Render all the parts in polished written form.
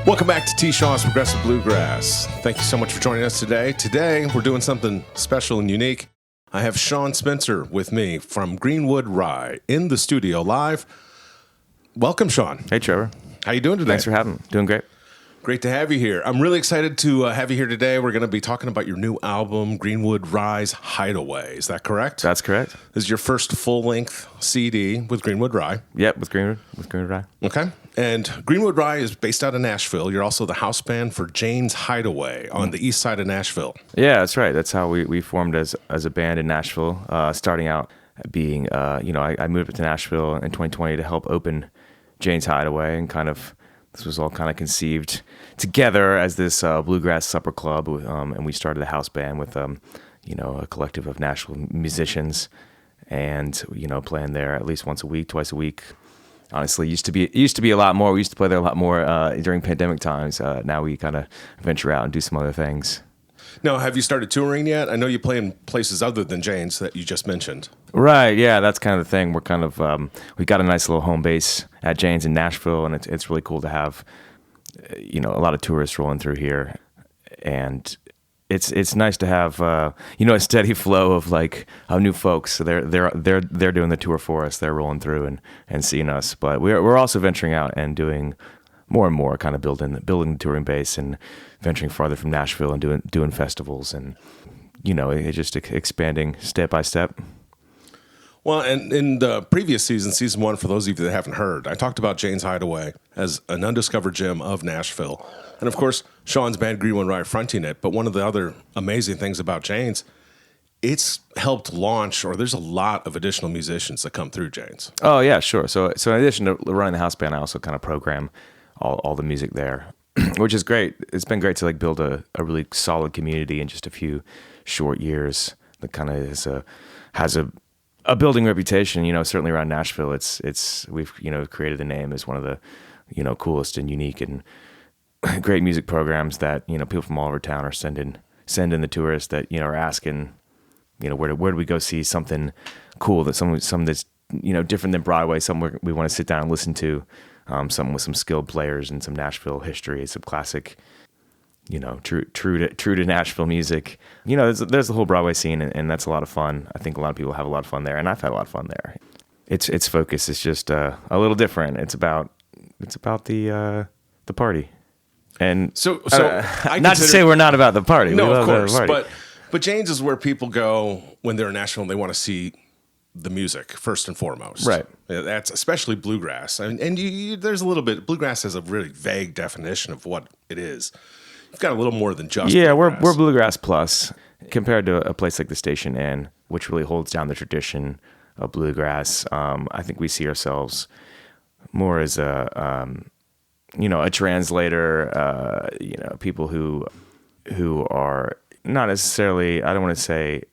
Welcome back to T. Shaw's Progressive Bluegrass. Thank you so much for joining us today. Today, we're doing something special and unique. I have Shawn Spencer with me from Greenwood Rye in the studio live. Welcome, Shawn. Hey, Trevor. How you doing today? Thanks for having me. Doing great. Great to have you here. I'm really excited to have you here today. We're going to be talking about your new album, Greenwood Rye's Hideaway. Is that correct? That's correct. This is your first full-length CD with Greenwood Rye. Yep, with Greenwood Rye. Okay. And Greenwood Rye is based out of Nashville. You're also the house band for Jane's Hideaway on the east side of Nashville. Yeah, that's right. That's how we formed as a band in Nashville, starting out being, I moved up to Nashville in 2020 to help open Jane's Hideaway, and this was all kind of conceived together as this bluegrass supper club, and we started a house band with, a collective of Nashville musicians, and playing there at least once a week, twice a week. Honestly, it used to be a lot more. We used to play there a lot more during pandemic times. Now we kind of venture out and do some other things. Now, have you started touring yet? I know you play in places other than Jane's that you just mentioned. Right, yeah, that's kind of the thing. We're kind of we got a nice little home base at Jane's in Nashville, and it's really cool to have a lot of tourists rolling through here, and it's nice to have a steady flow of new folks. So they're doing the tour for us. They're rolling through and seeing us, but we're also venturing out and doing more and more, kind of building the touring base and venturing farther from Nashville and doing festivals, and it just expanding step by step. Well, and in the previous season 1, for those of you that haven't heard, I talked about Jane's Hideaway as an undiscovered gem of Nashville. And of course, Shawn's band Greenwood Rye fronting it. But one of the other amazing things about Jane's, it's helped launch, or there's a lot of additional musicians that come through Jane's. Oh, yeah, sure. So in addition to running the house band, I also kind of program all the music there, which is great. It's been great to build a really solid community in just a few short years that kind of has a building reputation. Certainly around Nashville, we've created a name as one of the coolest and unique and great music programs that people from all over town are sending the tourists that are asking where do we go see something cool, that some that's different than Broadway, somewhere we want to sit down and listen to, some with some skilled players and some Nashville history, some classic true to Nashville music. There's the whole Broadway scene, and that's a lot of fun. I think a lot of people have a lot of fun there, and I've had a lot of fun there. Its focus is just a little different. It's about the party. And so not to say we're not about the party. No, we of love course, the party. but Jane's is where people go when they're in Nashville and they want to see the music first and foremost. Right. That's especially bluegrass, and there's a little bit. Bluegrass has a really vague definition of what it is. You've got a little more than just bluegrass. We're bluegrass plus compared to a place like the Station Inn, which really holds down the tradition of bluegrass. I think we see ourselves more as a translator. People who are not necessarily, I don't want to say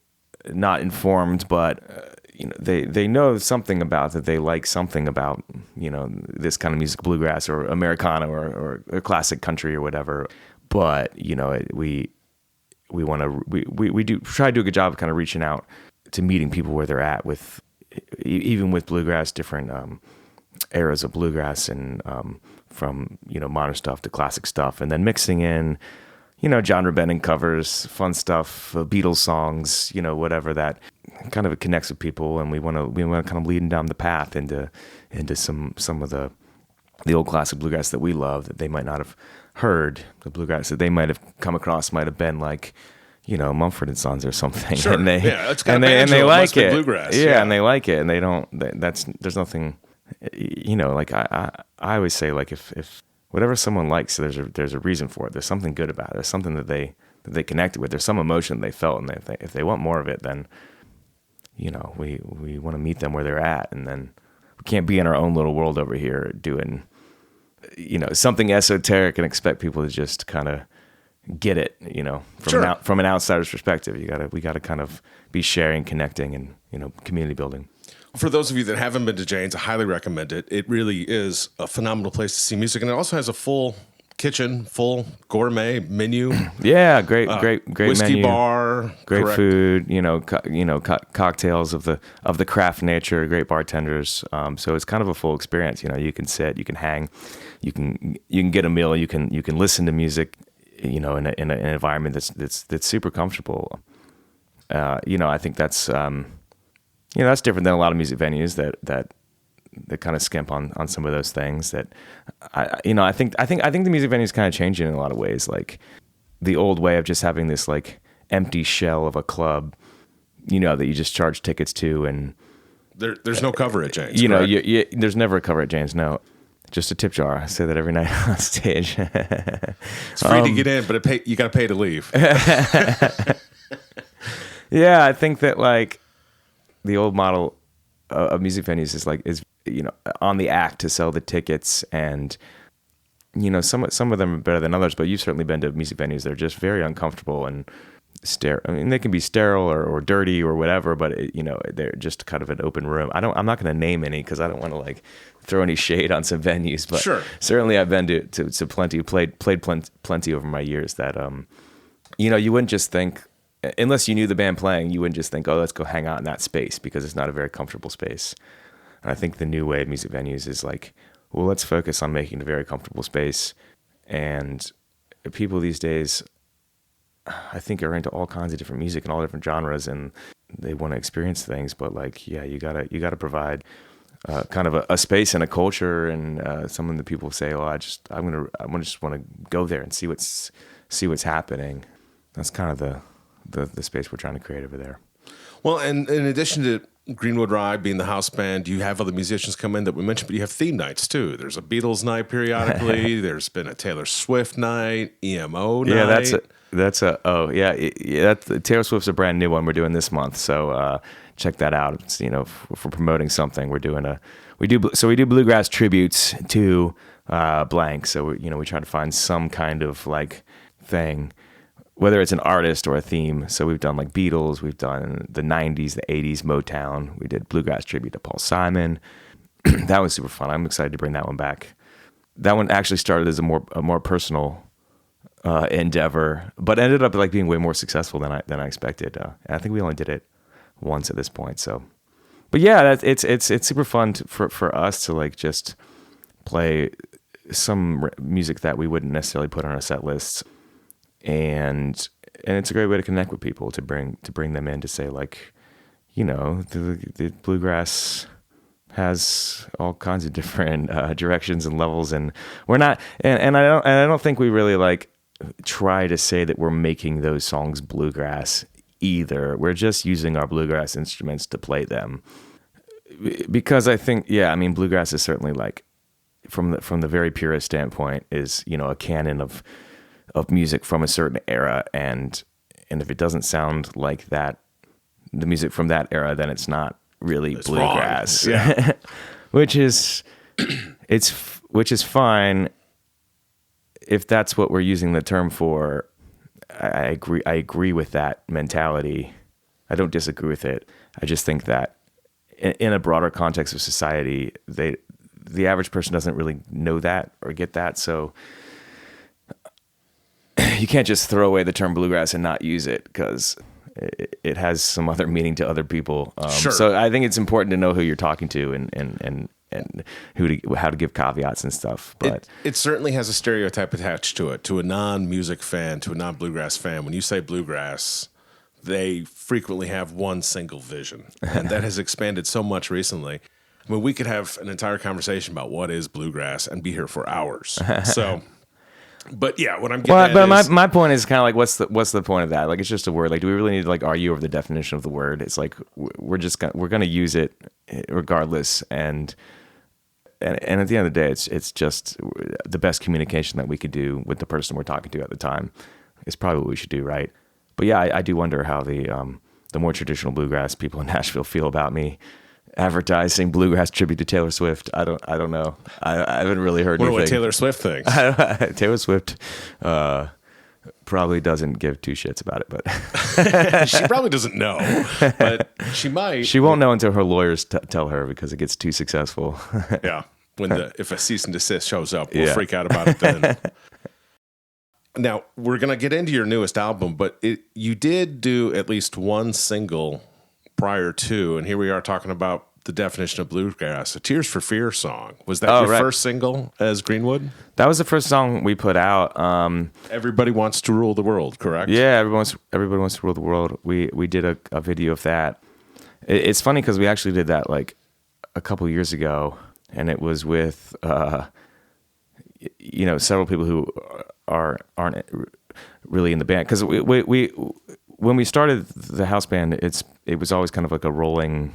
not informed, but they know something about that. They like something about this kind of music, bluegrass or Americana or classic country or whatever. But we want to we do try to do a good job of kind of reaching out to meeting people where they're at with even with bluegrass, different eras of bluegrass, and from modern stuff to classic stuff, and then mixing in genre bending covers, fun stuff, Beatles songs, whatever that kind of connects with people, and we want to kind of lead them down the path into some of the old classic bluegrass that we love that they might not have heard. The bluegrass that they might have come across might have been Mumford and Sons or something. Sure. And it's got and banjo, they it like must be it. bluegrass. Yeah, and they like it, and they don't. There's nothing. I always say, if whatever someone likes, there's a reason for it. There's something good about it. There's something that they connected with. There's some emotion they felt, and if they want more of it, then we want to meet them where they're at, and then we can't be in our own little world over here doing something esoteric and expect people to just kind of get it, from an outsider's perspective. We gotta kind of be sharing, connecting, and community building. For those of you that haven't been to Jane's, I highly recommend it. It really is a phenomenal place to see music, and it also has a full kitchen, full gourmet menu. Yeah, great Whiskey menu, bar, great correct. food. Cocktails of the craft nature, great bartenders. So it's kind of a full experience. You can sit, you can hang, you can get a meal, you can listen to music. In an environment that's super comfortable. I think that's that's different than a lot of music venues that kind of skimp on some of those things. That I think the music venues kind of changing in a lot of ways. Like the old way of just having this like empty shell of a club, that you just charge tickets to, and there's no cover at Jane's. There's never a cover at Jane's. No. Just a tip jar. I say that every night on stage. It's free to get in, but you got to pay to leave. Yeah, I think that like the old model of music venues is on the act to sell the tickets, and some of them are better than others. But you've certainly been to music venues that are just very uncomfortable and sterile. I mean, they can be sterile or dirty or whatever, but they're just kind of an open room. I'm not going to name any because I don't want to like throw any shade on some venues, but sure. Certainly I've been to plenty, played plenty over my years that you wouldn't just think, unless you knew the band playing, you wouldn't just think, oh, let's go hang out in that space, because it's not a very comfortable space. And I think the new way of music venues is like, well, let's focus on making a very comfortable space. And people these days, I think, are into all kinds of different music and all different genres, and they want to experience things. But like, yeah, you gotta provide kind of a space and a culture, and something that people say, "Oh, I just want to go there and see what's happening." That's kind of the space we're trying to create over there. Well, and in addition to Greenwood Rye being the house band, you have other musicians come in that we mentioned, but you have theme nights too. There's a Beatles night periodically. There's been a Taylor Swift night, EMO night. Yeah, Taylor Swift's a brand new one we're doing this month. So check that out. It's, if we're promoting something, we do Bluegrass tributes to blank. So we try to find some kind of like thing, whether it's an artist or a theme. So we've done like Beatles, we've done the 90s, the 80s, Motown. We did Bluegrass tribute to Paul Simon. That was super fun. I'm excited to bring that one back. That one actually started as a more personal endeavor, but ended up like being way more successful than I expected. And I think we only did it once at this point. So, but yeah, it's super fun for us to like just play some music that we wouldn't necessarily put on our set lists. And it's a great way to connect with people, to bring them in, to say like, the bluegrass has all kinds of different directions and levels, and we're not, and I don't think we really like try to say that we're making those songs bluegrass either. We're just using our bluegrass instruments to play them, because I think, bluegrass is certainly like, from the very purest standpoint, is a canon of music from a certain era, and if it doesn't sound like that, the music from that era, then it's not really it's bluegrass. Yeah. which is fine if that's what we're using the term for. I agree with that mentality. I don't disagree with it. I just think that in a broader context of society, the average person doesn't really know that or get that, so you can't just throw away the term bluegrass and not use it, because it has some other meaning to other people. Sure. So I think it's important to know who you're talking to and how to give caveats and stuff. But it certainly has a stereotype attached to it. To a non-music fan, to a non-bluegrass fan, when you say bluegrass, they frequently have one single vision, and that has expanded so much recently. I mean, we could have an entire conversation about what is bluegrass and be here for hours. So. But yeah, what I'm getting at is... my point is kind of like, what's the point of that? Like, it's just a word. Like, do we really need to like argue over the definition of the word? It's like we're going to use it regardless, and at the end of the day, it's just the best communication that we could do with the person we're talking to at the time is probably what we should do, right? But yeah, I do wonder how the more traditional bluegrass people in Nashville feel about me advertising bluegrass tribute to Taylor Swift. I don't know. I haven't really heard anything. What Taylor Swift thinks. Taylor Swift probably doesn't give two shits about it, but she probably doesn't know, but she might. She won't know until her lawyers tell her, because it gets too successful. Yeah. if a cease and desist shows up, we'll freak out about it then. Now, we're going to get into your newest album, but you did do at least one single prior to, and here we are talking about the definition of bluegrass, a Tears for Fears song. Was that your first single as Greenwood? That was the first song we put out. Everybody Wants to Rule the World, correct? Yeah, everybody wants to rule the world. We did a video of that. It's funny because we actually did that like a couple years ago, and it was with several people who aren't really in the band, because we when we started the house band, it was always kind of like a rolling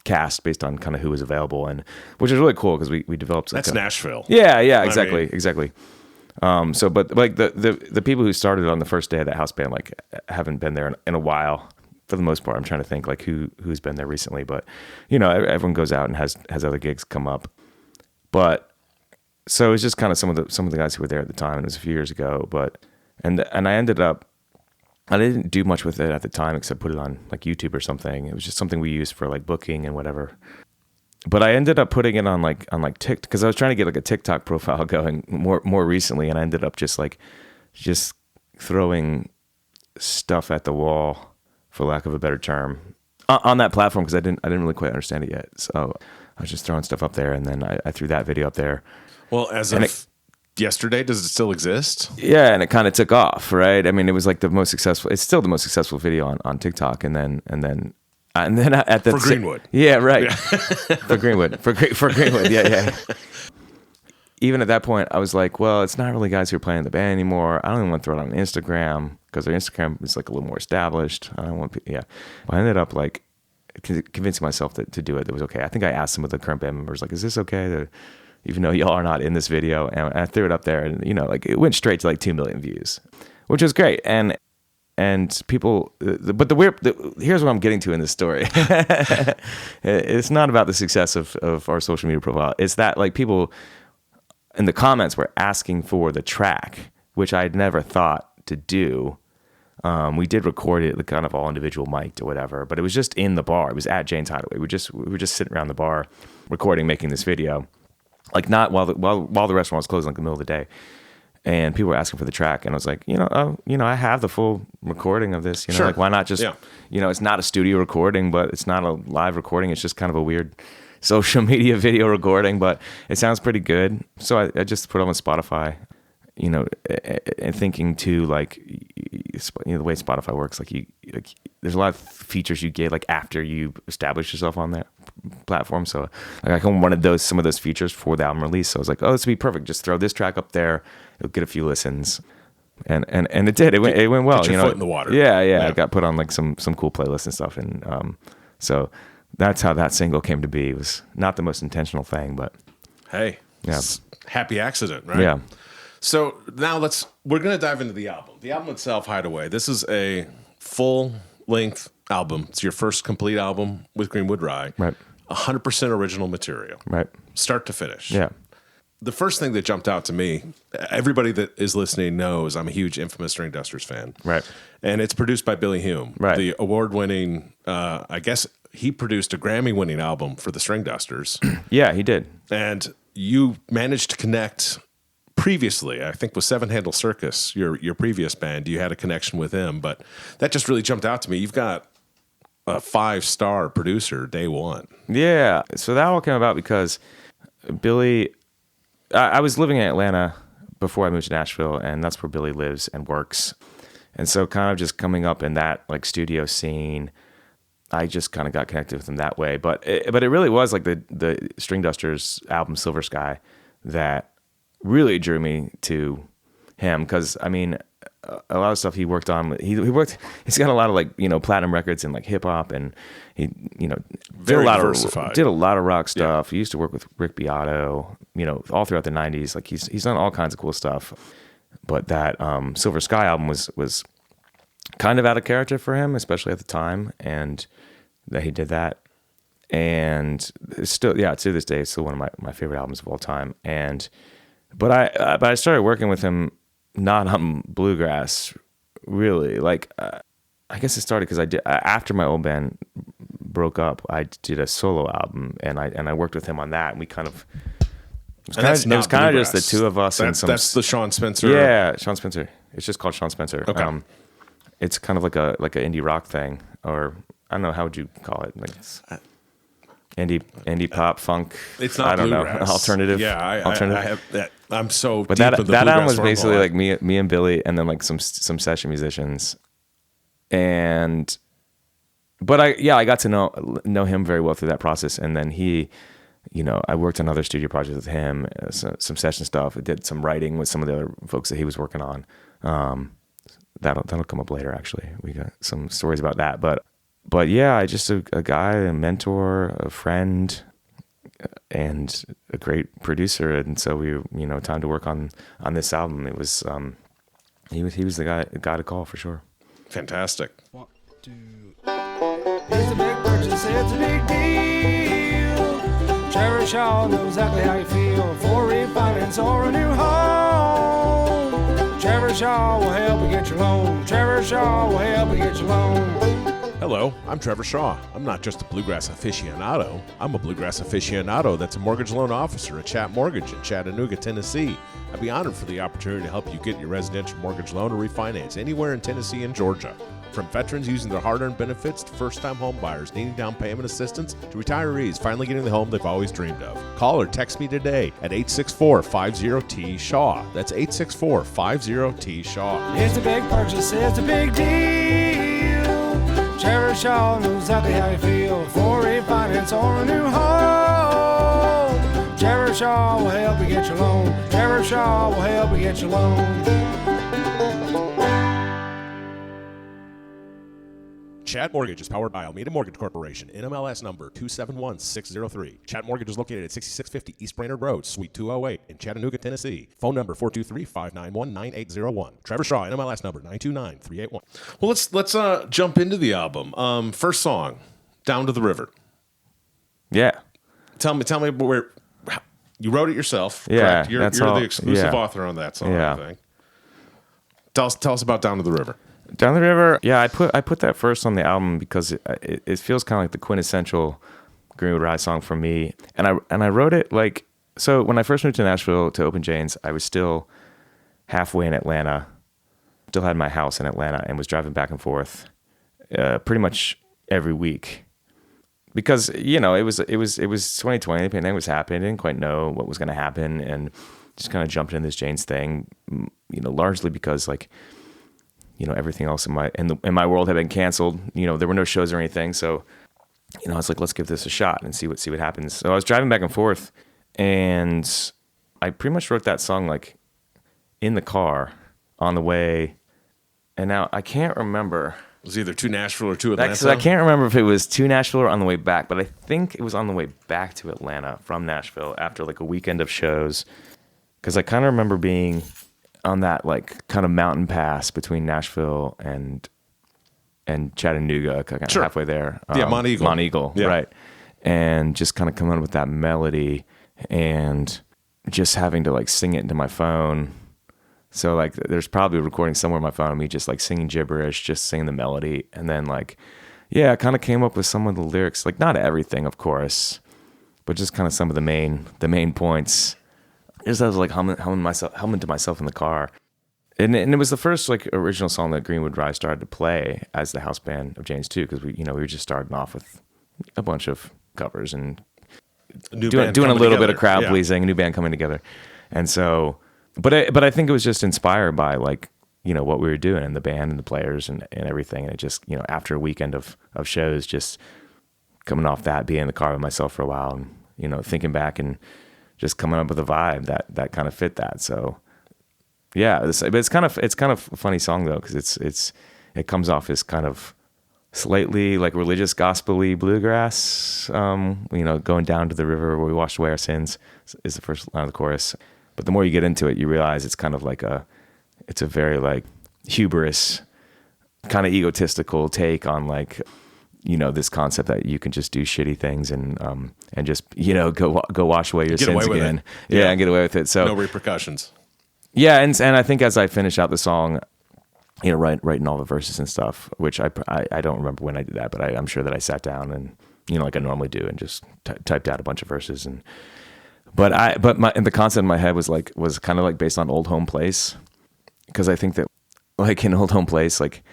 cast based on kind of who was available, and which is really cool because we developed that's Nashville. Yeah, exactly. So but like the people who started on the first day of that house band like haven't been there in a while for the most part. I'm trying to think like who's been there recently, but everyone goes out and has other gigs come up. But so it's just kind of some of the guys who were there at the time, and it was a few years ago, and I didn't do much with it at the time except put it on like YouTube or something. It was just something we used for like booking and whatever. But I ended up putting it on TikTok, because I was trying to get like a TikTok profile going more recently, and I ended up just throwing stuff at the wall, for lack of a better term, on that platform, because I didn't really quite understand it yet. So I was just throwing stuff up there, and then I threw that video up there. Well, yesterday, does it still exist? Yeah, and it kind of took off, right? I mean, it was like the most successful. It's still the most successful video on TikTok, and then at the for Greenwood. Yeah, right. Yeah. for Greenwood, for Greenwood. Yeah. Even at that point, I was like, well, it's not really guys who are playing in the band anymore. I don't even want to throw it on Instagram because their Instagram is like a little more established. I don't want. Yeah, I ended up like convincing myself to do it. It was okay. I think I asked some of the current band members, like, is this okay to, even though y'all are not in this video, and I threw it up there, and like it went straight to like 2 million views, which was great. And people, but here's what I'm getting to in this story. It's not about the success of our social media profile. It's that like people in the comments were asking for the track, which I'd never thought to do. We did record it kind of all individual mic'd or whatever, but it was just in the bar. It was at Jane's Hideaway. We were just sitting around the bar recording, making this video. Like not while the restaurant was closed, like in the middle of the day, and people were asking for the track, and I was like, I have the full recording of this. Sure. Like why not just, it's not a studio recording, but it's not a live recording. It's just kind of a weird social media video recording, but it sounds pretty good. So I just put it on Spotify, and thinking too, like, the way Spotify works, like there's a lot of features you get like after you establish yourself on that platform. So like I kind of wanted some of those features for the album release. So I was like, oh, this would be perfect. Just throw this track up there. It'll get a few listens. And it did. It went well. Get your foot in the water. Yeah. I got put on like some cool playlists and stuff. And so that's how that single came to be. It was not the most intentional thing, but hey, yeah, happy accident, right? Yeah. So now we're going to dive into the album. The album itself, Hideaway. This is a full-length album. It's your first complete album with Greenwood Rye. Right. 100% original material. Right. Start to finish. Yeah. The first thing that jumped out to me, everybody that is listening knows I'm a huge Infamous String Dusters fan. Right. And it's produced by Billy Hume. Right. The award-winning, I guess he produced a Grammy-winning album for the String Dusters. Yeah, he did. And you managed to connect previously, I think with Seven Handle Circus, your previous band, you had a connection with him, but that just really jumped out to me. You've got a 5-star producer day one. Yeah. So that all came about because Billy, I was living in Atlanta before I moved to Nashville, and that's where Billy lives and works. And so kind of just coming up in that like studio scene, I just kind of got connected with him that way. But it really was like the String Dusters album Silver Sky that really drew me to him, because I mean a lot of stuff he worked on, he's got a lot of like platinum records and like hip hop, and he very diversified. Did a lot of rock stuff. He used to work with Rick Beato all throughout the 90s. Like he's done all kinds of cool stuff, but that Silver Sky album was kind of out of character for him, especially at the time, and that he did that. And it's still, to this day, it's still one of my favorite albums of all time. But I started working with him not on Bluegrass, really. Like, I guess it started because I did, after my old band broke up, I did a solo album, and I worked with him on that, and we kind of It was kind of just the two of us. That's the Shawn Spencer. Yeah, Shawn Spencer. It's just called Shawn Spencer. Okay. It's kind of like an indie rock thing, or I don't know, how would you call it? Like it's indie pop funk. It's not I don't bluegrass. know, alternative. Yeah, alternative. I have that. I'm so. But deep that in the album bluegrass was basically wormhole. like me and Billy, and then like some session musicians, but I got to know him very well through that process, and then he, I worked on other studio projects with him, some session stuff. I did some writing with some of the other folks that he was working on. That'll come up later. Actually, we got some stories about that. But yeah, I just a guy, a mentor, a friend, and a great producer. And so we, time to work on this album. It was he was the guy to call for sure. Fantastic. 1, 2. It's a big purchase, it's a big deal. Trevor Shaw knows exactly how you feel for refinance or a new home. Trevor Shaw will help you get your loan. Trevor Shaw will help you get your loan. Hello, I'm Trevor Shaw. I'm not just a bluegrass aficionado. I'm a bluegrass aficionado that's a mortgage loan officer at Chat Mortgage in Chattanooga, Tennessee. I'd be honored for the opportunity to help you get your residential mortgage loan or refinance anywhere in Tennessee and Georgia. From veterans using their hard-earned benefits to first-time home buyers needing down payment assistance to retirees finally getting the home they've always dreamed of. Call or text me today at 864-50-TEA-SHAW. That's 864-50-TEA-SHAW. It's a big purchase, it's a big deal. Trevor Shaw knows exactly how you feel for refinance or a new home. Trevor Shaw will help you get your loan. Trevor Shaw will help you get your loan. Chat Mortgage is powered by Almeida Mortgage Corporation, NMLS number 271603. Chat Mortgage is located at 6650 East Brainerd Road, Suite 208 in Chattanooga, Tennessee. Phone number 423-591-9801. Trevor Shaw, NMLS number 929381. Well, let's jump into the album. First song, Down to the River. Yeah. Tell me where you wrote it yourself. Yeah, correct? You're the exclusive author on that song. Yeah. I think. Tell us about Down to the River. Down the River, yeah, I put that first on the album because it feels kind of like the quintessential Greenwood Rye song for me, and I wrote it like, so when I first moved to Nashville to open Jane's, I was still halfway in Atlanta, still had my house in Atlanta, and was driving back and forth pretty much every week because it was 2020, the pandemic was happening, I didn't quite know what was going to happen, and just kind of jumped into this Jane's thing, largely because like, everything else in my world had been canceled. There were no shows or anything. So, I was like, let's give this a shot and see what happens. So I was driving back and forth, and I pretty much wrote that song like in the car on the way. And now I can't remember. It was either to Nashville or to Atlanta. So I can't remember if it was to Nashville or on the way back, but I think it was on the way back to Atlanta from Nashville after like a weekend of shows. Because I kind of remember being on that like kind of mountain pass between Nashville and Chattanooga, kind of halfway there. Mont Eagle. Mont Eagle, yeah. Right. And just kind of coming up with that melody and just having to like sing it into my phone. So like there's probably a recording somewhere on my phone of me just like singing gibberish, just singing the melody. And then like, yeah, I kind of came up with some of the lyrics, like not everything, of course, but just kind of some of the main points. Just I was like humming to myself in the car, and it was the first like original song that Greenwood Rye started to play as the house band of Jane's too, because we were just starting off with a bunch of covers and doing a little bit of crowd pleasing, a new band coming together, and so, but I think it was just inspired by like what we were doing and the band and the players and everything, and it just after a weekend of shows, just coming off that, being in the car with myself for a while, and thinking back and just coming up with a vibe that kind of fit that. So yeah, but it's kind of a funny song though, because it comes off as kind of slightly like religious gospel-y bluegrass. Going down to the river where we washed away our sins is the first line of the chorus. But the more you get into it, you realize it's kind of like it's a very like hubris, kind of egotistical take on like this concept that you can just do shitty things and just go wash away your sins again, and get away with it. So no repercussions. Yeah, and I think as I finish out the song, writing all the verses and stuff, which I don't remember when I did that, but I'm sure that I sat down and like I normally do and just typed out a bunch of verses and the concept in my head was kind of like based on Old Home Place, because I think that like in Old Home Place, like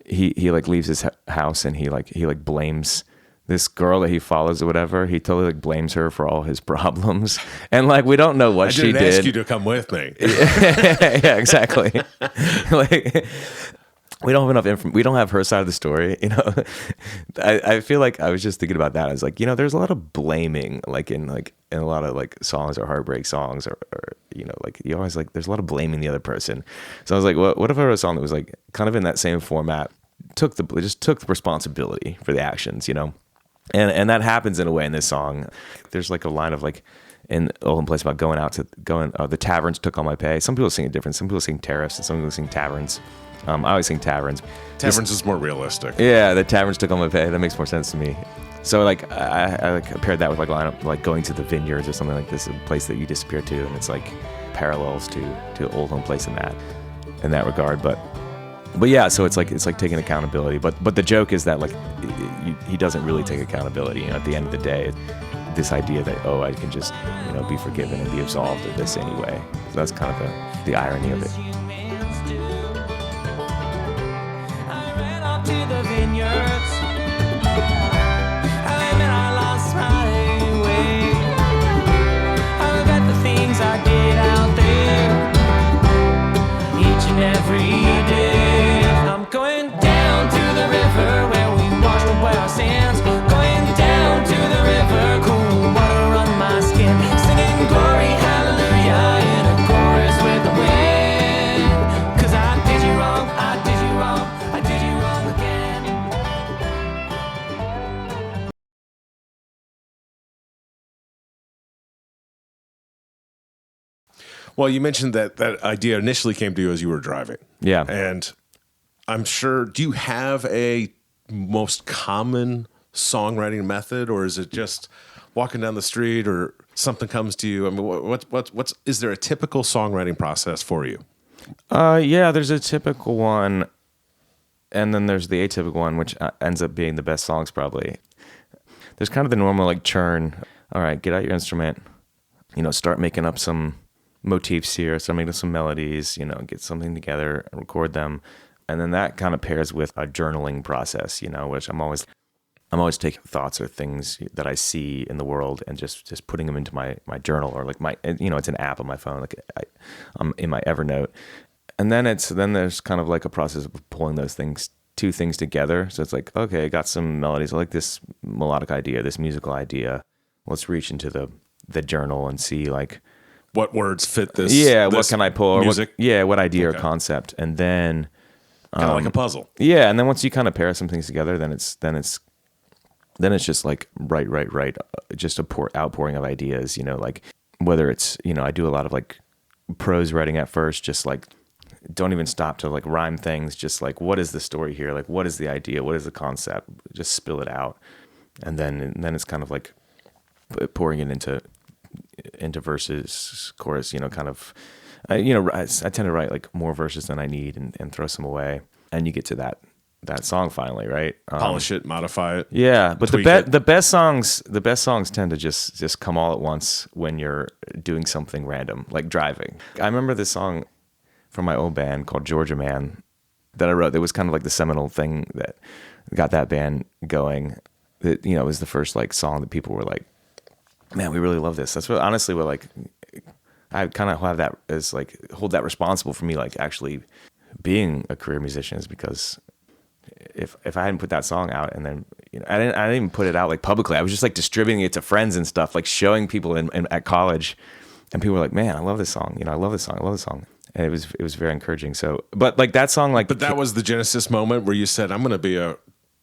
he like leaves his house and he blames this girl that he follows or whatever. He totally like blames her for all his problems, and like we don't know what she did. I didn't ask you to come with me. Yeah, exactly. Like we don't have enough information. We don't have her side of the story. You know, I feel like I was just thinking about that. I was like, you know, there's a lot of blaming, like in a lot of like songs or heartbreak songs, or you know, like you always like there's a lot of blaming the other person. So I was like, what if I wrote a song that was like kind of in that same format, took the responsibility for the actions, you know. And that happens in a way in this song. There's like a line of like in Old Home Place about the taverns took all my pay. Some people sing it different. Some people sing tariffs and some people sing taverns. I always sing taverns. Taverns is more realistic. Yeah, the taverns took all my pay. That makes more sense to me. So like I like compared that with like a line of like going to the vineyards or something like this, a place that you disappear to, and it's like parallels to Old Home Place in that regard. But yeah, so it's like taking accountability. But the joke is that like he doesn't really take accountability. You know, at the end of the day, this idea that I can just be forgiven and be absolved of this anyway. So that's kind of the irony of it. I ran off to the vineyards. I lost my way. I got the things I did out there each and every day. I'm going down to the river where we wash away our sins. Going down to the river, cool water on my skin. Singing glory, hallelujah in a chorus with the wind. 'Cause I did you wrong, I did you wrong, I did you wrong again. Well, you mentioned that idea initially came to you as you were driving. Yeah. And I'm sure, do you have a most common songwriting method, or is it just walking down the street or something comes to you? I mean, is there a typical songwriting process for you? Yeah, there's a typical one, and then there's the atypical one, which ends up being the best songs probably. There's kind of the normal like churn. All right, get out your instrument, start making up some motifs here, start making some melodies, get something together, record them. And then that kind of pairs with a journaling process, which I'm always taking thoughts or things that I see in the world and just putting them into my journal, or like it's an app on my phone, like I'm in my Evernote. And then there's kind of like a process of pulling two things together. So it's like, okay, I got some melodies. I like this melodic idea, this musical idea. Let's reach into the journal and see like what words fit this. Yeah, this what can I pull? Music. What idea or concept, and then kind of like a puzzle. Yeah, and then once you kind of pair some things together, then it's just like right, just a outpouring of ideas. Like whether it's I do a lot of like prose writing at first, just like don't even stop to like rhyme things. Just like what is the story here? Like what is the idea? What is the concept? Just spill it out, and then it's kind of like pouring it into verses, chorus. Kind of. I tend to write like more verses than I need and throw some away, and you get to that song finally, right? Polish it, modify it. Yeah, but the best songs tend to just come all at once when you're doing something random, like driving. I remember this song from my old band called Georgia Man that I wrote. That was kind of like the seminal thing that got that band going. That it was the first like song that people were like, man, we really love this. That's what honestly what like. I kind of have that as like hold that responsible for me, like actually being a career musician, is because if I hadn't put that song out and then I didn't even put it out like publicly. I was just like distributing it to friends and stuff, like showing people at college, and people were like, "Man, I love this song. I love this song. I love this song." And it was very encouraging. So, but like that song, like, but that was the genesis moment where you said, "I'm going to be a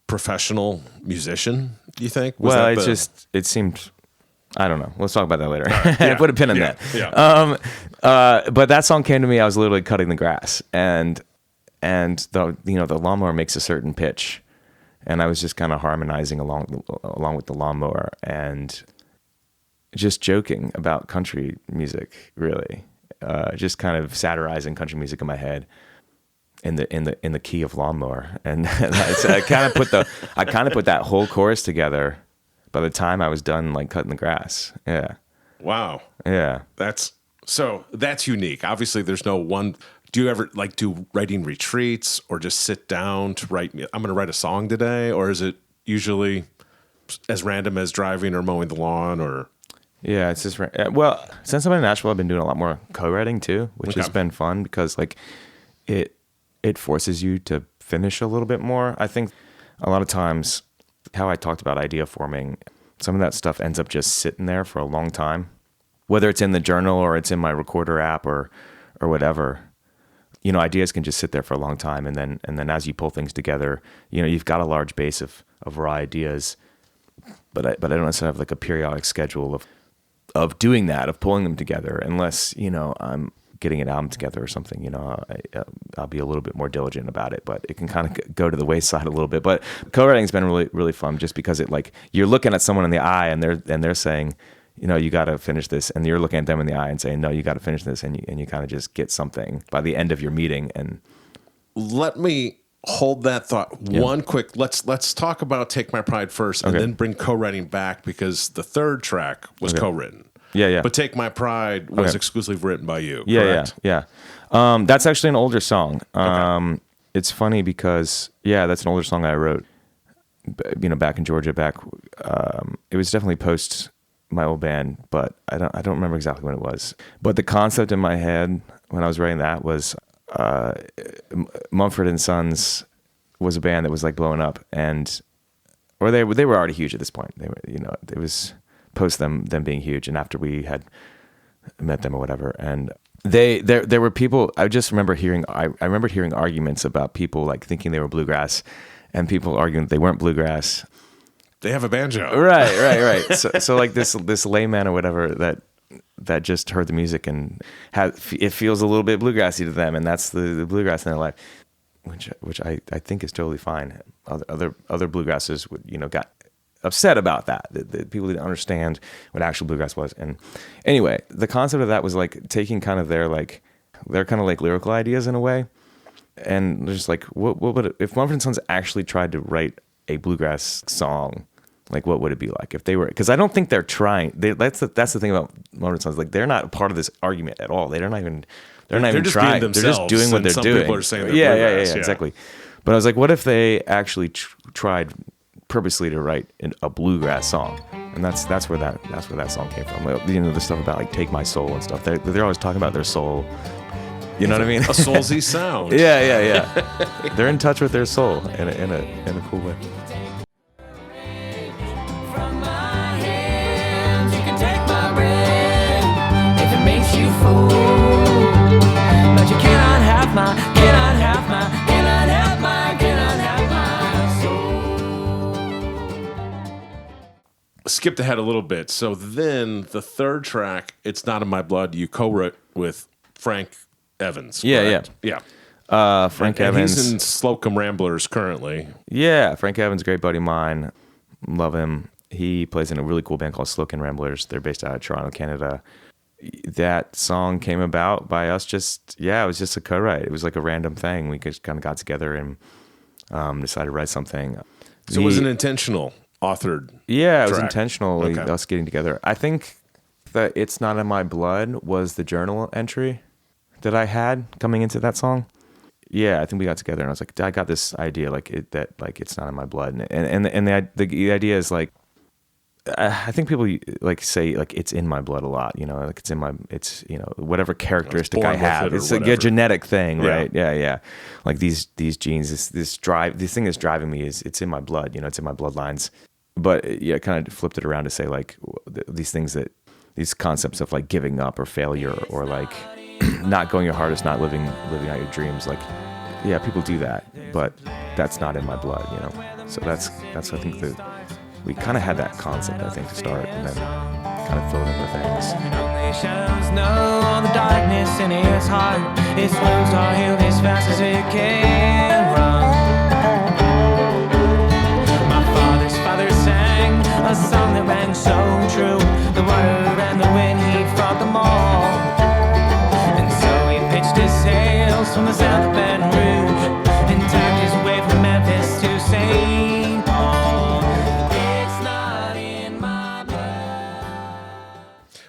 professional musician." You think? It seemed. I don't know. Let's talk about that later. Yeah, put a pin in that. Yeah. But that song came to me. I was literally cutting the grass, and the lawnmower makes a certain pitch, and I was just kind of harmonizing along with the lawnmower and just joking about country music. Really, just kind of satirizing country music in my head in the key of lawnmower, and I kind of put that whole chorus together. By the time I was done, like cutting the grass, yeah. Wow. Yeah. That's unique. Obviously, there's no one. Do you ever like do writing retreats or just sit down to write? I'm going to write a song today, or is it usually as random as driving or mowing the lawn? Or Yeah, it's just well, since I'm in Nashville, I've been doing a lot more co-writing too, which has been fun because like it forces you to finish a little bit more. I think a lot of times how I talked about idea forming, some of that stuff ends up just sitting there for a long time, whether it's in the journal or it's in my recorder app or whatever. You know, ideas can just sit there for a long time, and then as you pull things together, you know, you've got a large base of raw ideas. But I don't necessarily have like a periodic schedule of doing that, of pulling them together, unless, you know, I'm getting an album together or something. You know, I'll be a little bit more diligent about it, but it can kind of go to the wayside a little bit. But co-writing has been really, really fun, just because it, like, you're looking at someone in the eye and they're saying, you know, you got to finish this, and you're looking at them in the eye and saying, no, you got to finish this, and you kind of just get something by the end of your meeting. And let me hold that thought. One quick. Let's talk about "Take My Pride" first, and then bring co-writing back, because the third track was co-written. Yeah. But "Take My Pride" was exclusively written by you. Yeah, correct? yeah. That's actually an older song. It's funny because that's an older song I wrote. You know, back in Georgia. It was definitely post my old band, but I don't remember exactly when it was. But the concept in my head when I was writing that was Mumford and Sons was a band that was like blowing up, or they were already huge at this point. They were, you know, it was post them being huge, and after we had met them or whatever. And there were people. I just remember hearing. I remember hearing arguments about people like thinking they were bluegrass, and people arguing that they weren't bluegrass. They have a banjo. Right. So like this layman or whatever that just heard the music and it feels a little bit bluegrassy to them, and that's the bluegrass in their life, which I think is totally fine. Other bluegrassers would, you know, got upset about that. The people didn't understand what actual bluegrass was. And anyway, the concept of that was like taking kind of their kind of like lyrical ideas in a way, and just like what would if Mumford and Sons actually tried to write a bluegrass song? Like, what would it be like if they were? Because I don't think they're trying. That's the thing about Mumford and Sons. Like, they're not a part of this argument at all. They're not even just trying. They're just doing what they're doing. People are saying they're yeah, bluegrass, exactly. But I was like, what if they actually tried purposely to write a bluegrass song? And that's where that song came from. Like, you know, the stuff about like "Take My Soul" and stuff. They're always talking about their soul. You know what I mean? A soulsy sound. Yeah. They're in touch with their soul in a cool way. From my hands, you can take my breath if it makes you full. But you cannot have my soul. Skipped ahead a little bit. So then the third track, "It's Not in My Blood," you co-wrote with Frank Evans. Correct? Yeah. Frank and Evans. He's in Slocum Ramblers currently. Yeah, Frank Evans, great buddy of mine. Love him. He plays in a really cool band called Slocum Ramblers. They're based out of Toronto, Canada. That song came about by us it was just a co-write. It was like a random thing. We just kind of got together and decided to write something. So it was an intentional authored Yeah, it was track. intentional, us getting together. I think that "It's Not in My Blood" was the journal entry that I had coming into that song. Yeah, I think we got together and I was like, I got this idea it's not in my blood, and the idea is like, I think people like say like it's in my blood a lot, you know, like it's you know, whatever characteristic I have, it's like a genetic thing, right? Yeah. Like these genes, this thing that's driving me it's in my blood, you know, it's in my bloodlines. But kind of flipped it around to say like these concepts of like giving up or failure or like not going your hardest, not living out your dreams. Like, yeah, people do that, but that's not in my blood, you know? So that's I think that we kind of had that concept, I think, to start, and then kind of filled in the things. Nations know the darkness in his heart. His wounds are healed as fast as it can run. My father's father sang a song that rang so true. The water and the wind, he fought them all. And so he pitched his sails from the south of Baton Rouge and tacked his way from Memphis to St. Paul. It's not in my blood.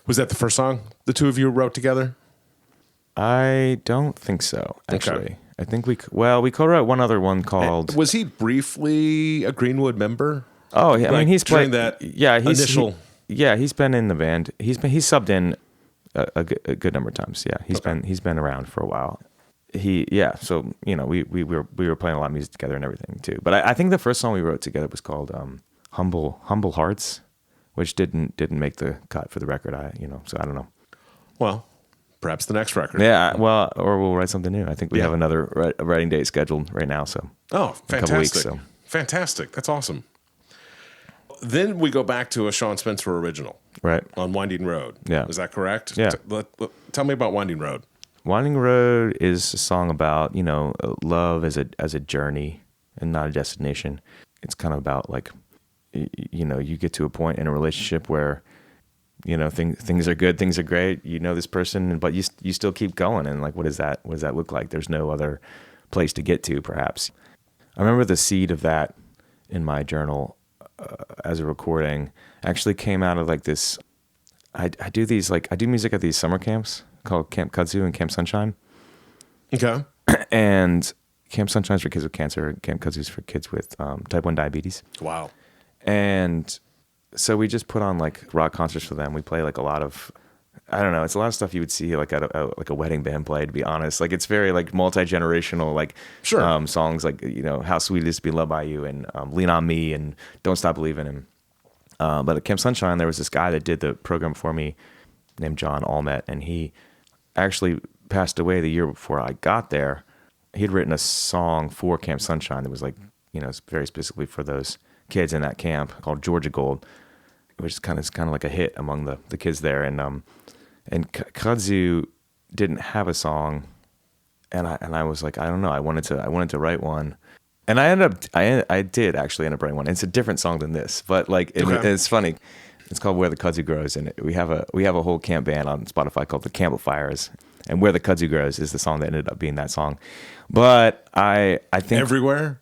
Was that the first song the two of you wrote together? I don't think so, actually. I think we co-wrote one other one called... Was he briefly a Greenwood member? Oh, yeah. I mean, he's during played that initial... he's been in the band. He's subbed in a good number of times. Yeah, he's been around for a while. So we were playing a lot of music together and everything too. But I think the first song we wrote together was called Humble Hearts, which didn't make the cut for the record. So I don't know. Well, perhaps the next record. Yeah, well, or we'll write something new. I think we have another writing date scheduled right now. So fantastic! a couple weeks, so. Fantastic! That's awesome. Then we go back to a Shawn Spencer original, right, on Winding Road. Yeah, is that correct? Yeah. Tell me about Winding Road. Winding Road is a song about love as a journey and not a destination. It's kind of about like you get to a point in a relationship where things are good, things are great. This person, but you still keep going. And like, what does that look like? There's no other place to get to, perhaps. I remember the seed of that in my journal as a recording actually came out of like this. I do music at these summer camps called Camp Kudzu and Camp Sunshine. Okay. And Camp Sunshine's for kids with cancer. Camp Kudzu's for kids with type 1 diabetes. Wow. And so we just put on like rock concerts for them. We play like a lot of, I don't know, it's a lot of stuff you would see like at a wedding band play, to be honest. Like it's very like multi-generational, like songs like, How Sweet It Is to Be Loved by You and Lean on Me and Don't Stop Believing. And but at Camp Sunshine, there was this guy that did the program for me named John Allmet, and he actually passed away the year before I got there. He'd written a song for Camp Sunshine that was like, very specifically for those kids in that camp called Georgia Gold, which is kind of like a hit among the kids there. And Kudzu didn't have a song, and I was like, I don't know, I wanted to write one, and I did actually end up writing one. It's a different song than this, but like it's funny. It's called Where the Kudzu Grows, and we have a whole camp band on Spotify called the Camplifiers, and Where the Kudzu Grows is the song that ended up being that song. But I think everywhere.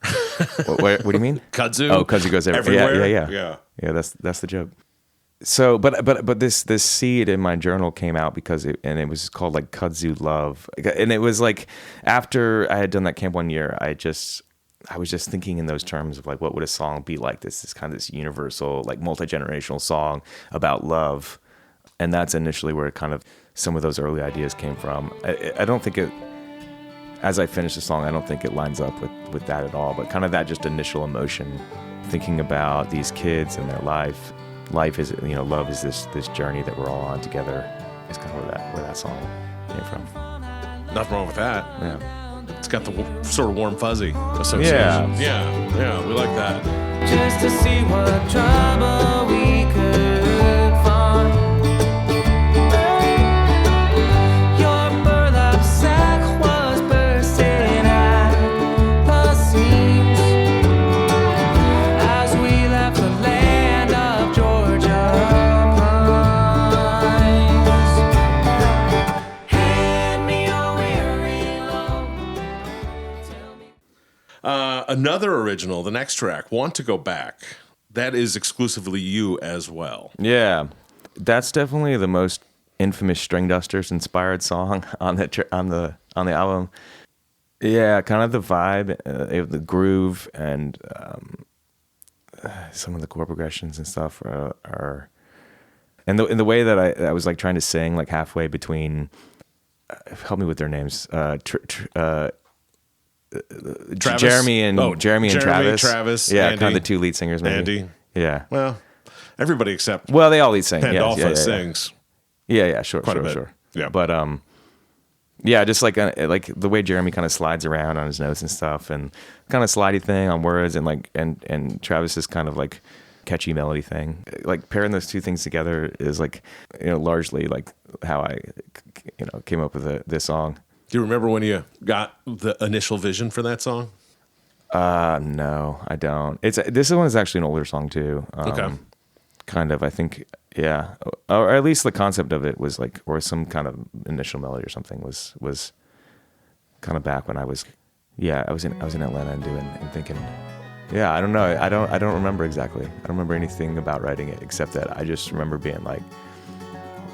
What do you mean? Kudzu. Oh, Kudzu goes everywhere. Yeah. That's the joke. So, but this seed in my journal came out because it was called like Kudzu Love, and it was like after I had done that camp one year, I was just thinking in those terms of like, what would a song be like? This kind of this universal, like multi-generational song about love. And that's initially where kind of some of those early ideas came from. I don't think as I finish the song, I don't think it lines up with that at all, but kind of that just initial emotion, thinking about these kids and their life. Life is, love is this journey that we're all on together. Is kind of where that song came from. Nothing wrong with that. Yeah. It's got the sort of warm fuzzy association. Yeah, we like that. Just to see what trouble we could find. Your burlap sack was bursting at the seams as we left the land of Georgia pines. Hand me your weary load. Another original, the next track, Want to Go Back. That is exclusively you as well. Yeah, that's definitely the most infamous String Dusters inspired song on the album. Yeah, kind of the vibe, the groove, and some of the chord progressions and stuff are and the way that I was like trying to sing like halfway between. Help me with their names. Jeremy and Travis. Yeah, Andy. kind of the two lead singers. Maybe. Andy. Yeah. Well, everybody except they all lead sing. Pandolfo sings. Yeah, sure. Yeah, but just like the way Jeremy kind of slides around on his notes and stuff, and kind of slidey thing on words, and like and Travis's kind of like catchy melody thing. Like pairing those two things together is like largely like how I came up with this song. Do you remember when you got the initial vision for that song? No, I don't. This one is actually an older song too. Okay. Kind of, I think, yeah. Or at least the concept of it was like, or some kind of initial melody or something was kind of back when I was in Atlanta and thinking, yeah, I don't know. I don't remember exactly. I don't remember anything about writing it except that I just remember being like,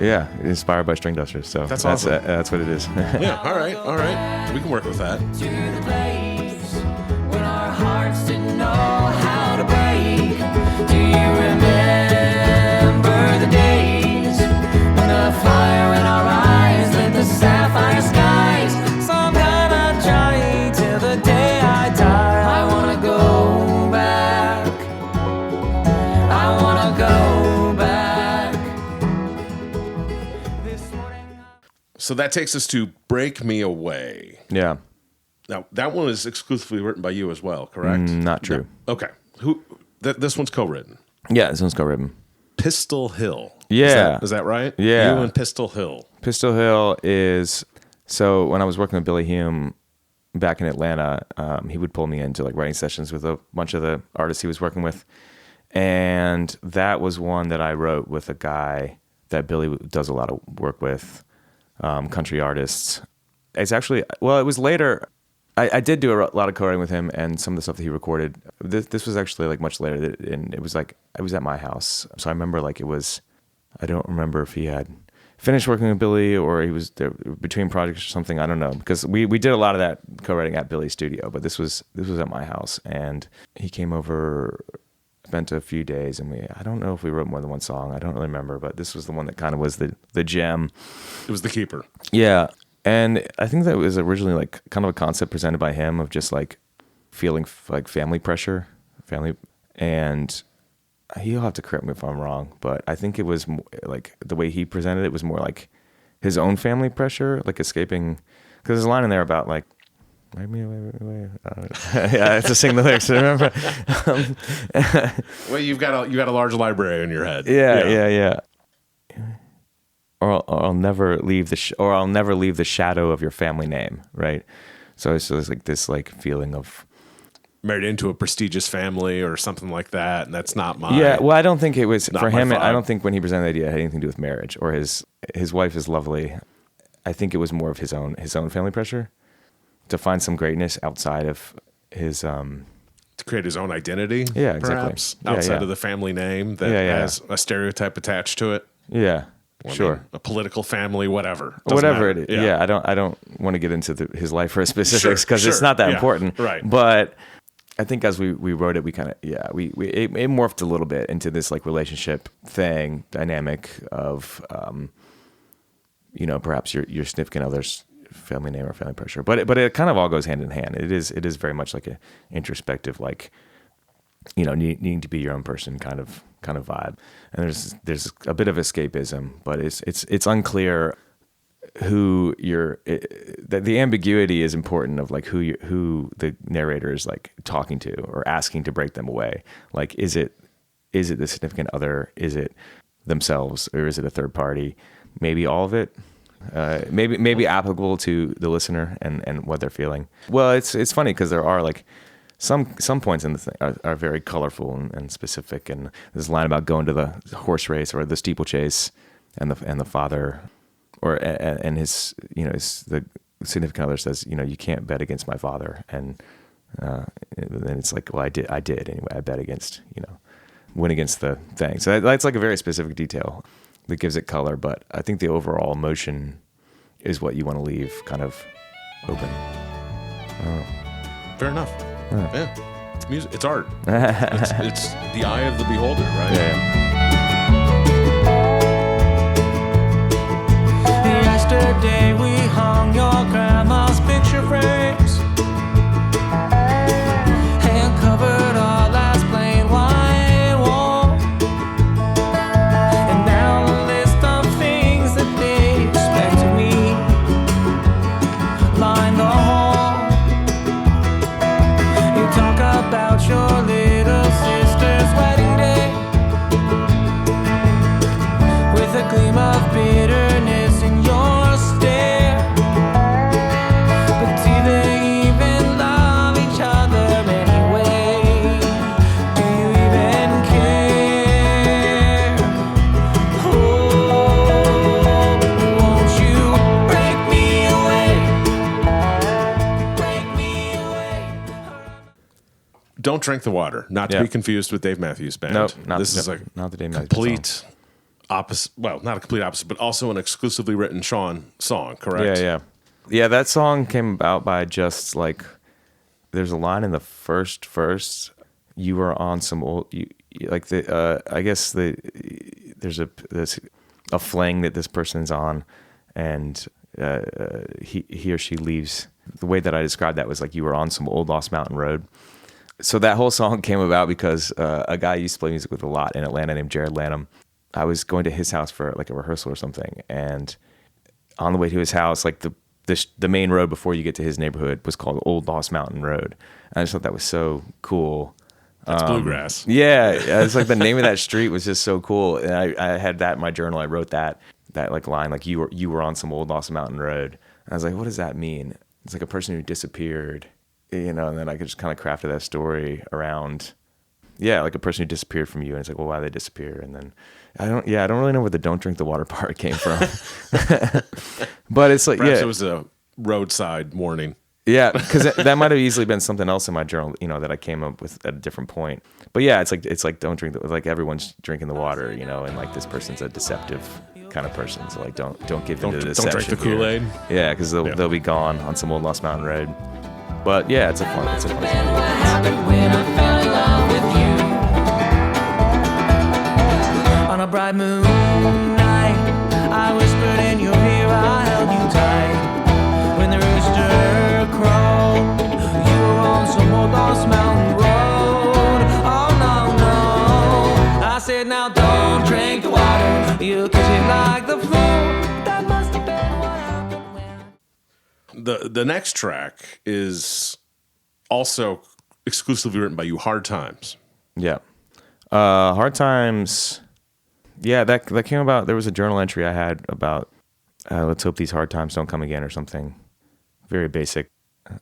Yeah, inspired by String Dusters. So That's awesome. That's what it is. Yeah, all right. We can work with that. To the place when our hearts didn't know how to break. Do you remember the days when the fire in our eyes lit the sapphire skies? Some kind of journey till the day I die. I wanna go back. I wanna go back. This morning. So that takes us to Break Me Away. Yeah, Now, that one is exclusively written by you as well, correct? not true. No. Okay. This one's co-written. Yeah, this one's co-written. Pistol Hill. Yeah. Is that right? Yeah. You and Pistol Hill. Pistol Hill is, so when I was working with Billy Hume back in Atlanta, he would pull me into like writing sessions with a bunch of the artists he was working with. And that was one that I wrote with a guy that Billy does a lot of work with, country artists. It's actually, well, it was later. I did do a lot of co-writing with him, and some of the stuff that he recorded. This was actually like much later, and it was like I was at my house, so I remember like it was. I don't remember if he had finished working with Billy or he was there between projects or something. I don't know, because we did a lot of that co-writing at Billy's studio, but this was at my house, and he came over, spent a few days, and I don't know if we wrote more than one song. I don't really remember, but this was the one that kind of was the gem. It was the keeper. Yeah. And I think that was originally like kind of a concept presented by him of just like feeling like family pressure, and he'll have to correct me if I'm wrong, but I think it was like the way he presented it was more like his own family pressure, like escaping, because there's a line in there about like, break me away. Yeah, I have to sing the lyrics, remember? Well, you got a large library in your head. Yeah. Or I'll never leave the shadow of your family name, right? So it's like this like feeling of Married into a prestigious family or something like that, and that's not my. Yeah, well, I don't think it was Not for my him. vibe. I don't think when he presented the idea it had anything to do with marriage or his wife is lovely. I think it was more of his own family pressure to find some greatness outside of his. To create his own identity. Yeah, exactly. Perhaps Yeah, outside yeah. of the family name that Yeah. has a stereotype attached to it. Yeah, Well, I sure. mean, a political family, whatever. Doesn't Whatever matter. it is. Yeah, I don't want to get into his life or specifics because it's sure. not that Yeah, important. right. But I think as we wrote it, we kind of it morphed a little bit into this like relationship thing dynamic of perhaps your significant other's family name or family pressure. But it kind of all goes hand in hand. It is very much like a introspective, like needing to be your own person kind of vibe. And there's a bit of escapism, but it's unclear who the ambiguity is important of like who the narrator is like talking to or asking to break them away. Like, is it the significant other? Is it themselves, or is it a third party? Maybe all of it. Maybe applicable to the listener and what they're feeling. Well, it's funny because there are like some points in the thing are very colorful and specific. And there's a line about going to the horse race or the steeplechase, and the father, and his the significant other says, you can't bet against my father, and then it's like, well, I did anyway. I bet against win against the thing. So that's like a very specific detail that gives it color. But I think the overall emotion is what you want to leave kind of open. Fair enough. Yeah. It's music. It's art. it's the eye of the beholder, right? Yeah. Yesterday we hung your grandma's picture frames and covered our last plain white wall. And now the list of things that they expect of me line the hall. You talk about your little sister's wedding day with a gleam of bitterness in your stare. But do they even love each other anyway? Do you even care? Oh, won't you break me away? Break me away. Don't Drink the Water. Not to Yeah. be confused with Dave Matthews Band. Nope, not this is the- a not the Dave Matthews complete opposite. Well, not a complete opposite, but also an exclusively written Shawn song. Correct? Yeah. That song came about by just like there's a line in the first verse. You were on some old. I guess there's a fling that this person's on, and he or she leaves. The way that I described that was like you were on some old lost mountain road. So that whole song came about because a guy I used to play music with a lot in Atlanta named Jared Lanham. I was going to his house for like a rehearsal or something, and on the way to his house, like the main road before you get to his neighborhood was called Old Lost Mountain Road. And I just thought that was so cool. That's Bluegrass. Yeah, it's like the name of that street was just so cool, and I had that in my journal. I wrote that like line, like you were on some old lost mountain road. And I was like, what does that mean? It's like a person who disappeared, and then I could just kind of crafted that story around, like a person who disappeared from you, and it's like, well, why did they disappear? And then I don't really know where the "don't drink the water" part came from, but it's like, Perhaps it was a roadside warning. Yeah, because that might have easily been something else in my journal, that I came up with at a different point. But yeah, it's like don't drink like everyone's drinking the water, and like this person's a deceptive kind of person, so like don't give in to the deception. Don't drink the Kool-Aid. Yeah, because they'll be gone on some old lost mountain road. But yeah, it's a fun song. What happened when I fell in love with you? On a bright moon night, I whispered in your ear, I held you tight. When the rooster crowed, you were on some old lost mountain road. Oh no, I said now don't drink the water, you catch it like the flu. That must have been what happened when... The next track is also exclusively written by you, Hard Times. Yeah. Hard Times, that came about, there was a journal entry I had about let's hope these hard times don't come again or something. Very basic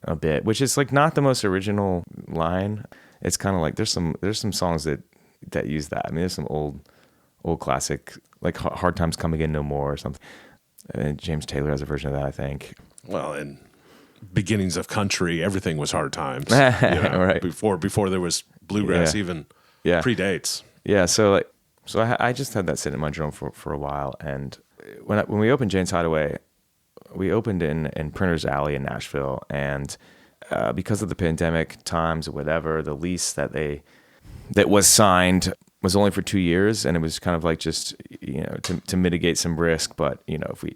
a bit, which is like not the most original line. It's kind of like there's some songs that use that. I mean, there's some old classic like Hard Times Come Again No More or something. And James Taylor has a version of that, I think. Well, in beginnings of country, everything was hard times. Right. Before there was bluegrass, even predates. Yeah. So I just had that sit in my journal for a while, and when we opened Jane's Hideaway, we opened in Printer's Alley in Nashville, and because of the pandemic times or whatever, the lease that was signed was only for 2 years, and it was kind of like just to mitigate some risk, but if we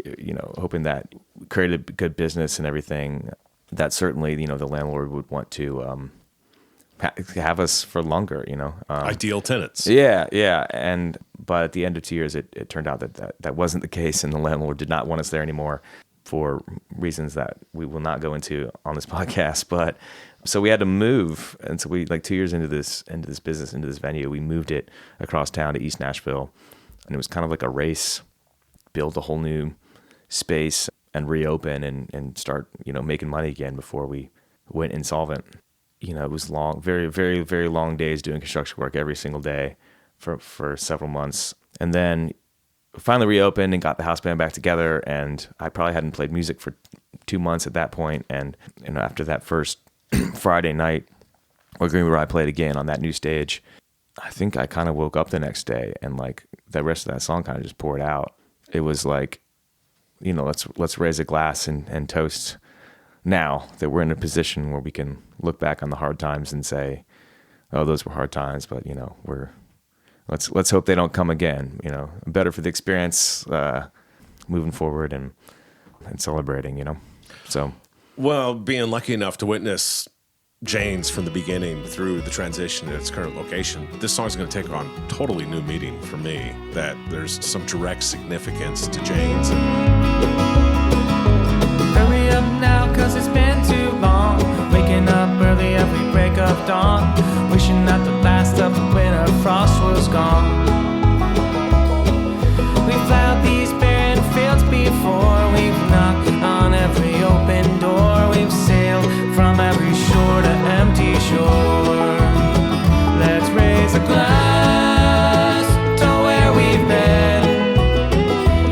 hoping that we created a good business and everything, that certainly the landlord would want to have us for longer. Ideal tenants. Yeah, but at the end of 2 years, it turned out that wasn't the case, and the landlord did not want us there anymore for reasons that we will not go into on this podcast. But so we had to move, and so we 2 years into this business, into this venue, we moved it across town to East Nashville, and it was kind of like a race, build a whole new space and reopen and start making money again before we went insolvent. It was long, very, very, very long days doing construction work every single day for several months. And then finally reopened and got the house band back together. And I probably hadn't played music for 2 months at that point. And after that first Friday night where Greenwood Rye played again on that new stage, I think I kind of woke up the next day and like the rest of that song kind of just poured out. It was like, let's raise a glass and toast now that we're in a position where we can look back on the hard times and say, oh, those were hard times, but let's hope they don't come again. Better for the experience, moving forward and celebrating. So. Well, being lucky enough to witness Jane's from the beginning through the transition to its current location, this song is going to take on totally new meaning for me. That there's some direct significance to Jane's. Hurry up now, 'cause it's been too long. Waking up early every break of dawn. Wishing that the last of the winter frost was gone. We've plowed these barren fields before. We've knocked on every open door. We've sailed from every shore to empty shore. Let's raise a glass to where we've been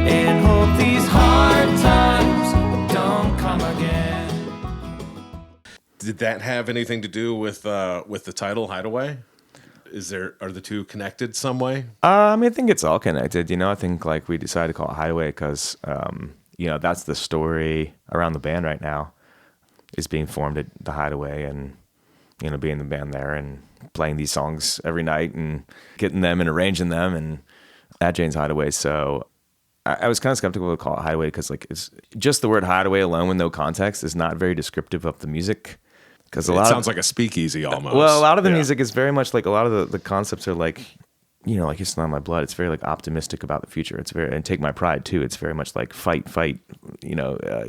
and hope these hard times don't come again. Did that have anything to do with the title Hideaway? Are the two connected some way? I mean, I think it's all connected. I think like we decided to call it Hideaway because, that's the story around the band right now, is being formed at the Hideaway and, being the band there and playing these songs every night and getting them and arranging them and at Jane's Hideaway. So I was kind of skeptical to call it Hideaway because like it's just the word Hideaway alone with no context is not very descriptive of the music. Because it sounds like a speakeasy almost. Well, a lot of the music is very much like a lot of the concepts are like, like It's Not My Blood. It's very like optimistic about the future. It's very, and Take My Pride too. It's very much like fight,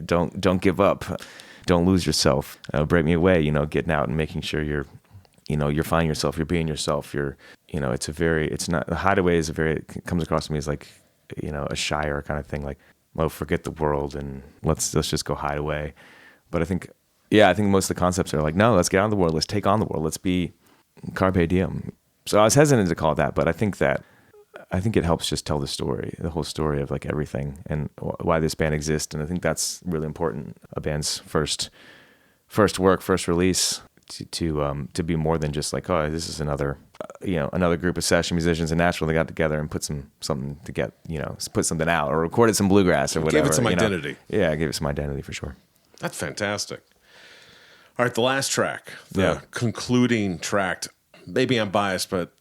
don't give up, don't lose yourself, break me away. Getting out and making sure you're finding yourself, you're being yourself. The Hideaway it comes across to me as like, a Shire kind of thing. Like, well, forget the world and let's just go hide away. But I think most of the concepts are like, no, let's get out of the world. Let's take on the world. Let's be carpe diem. So I was hesitant to call it that, but I think it helps just tell the whole story of like everything and why this band exists. And I think that's really important. A band's first release to be more than just like, oh, this is another group of session musicians in Nashville that got together and put something to get, put something out or recorded some bluegrass or whatever. Give it some identity. Yeah, give it some identity for sure. That's fantastic. All right, the last track, the concluding track. Maybe I'm biased, but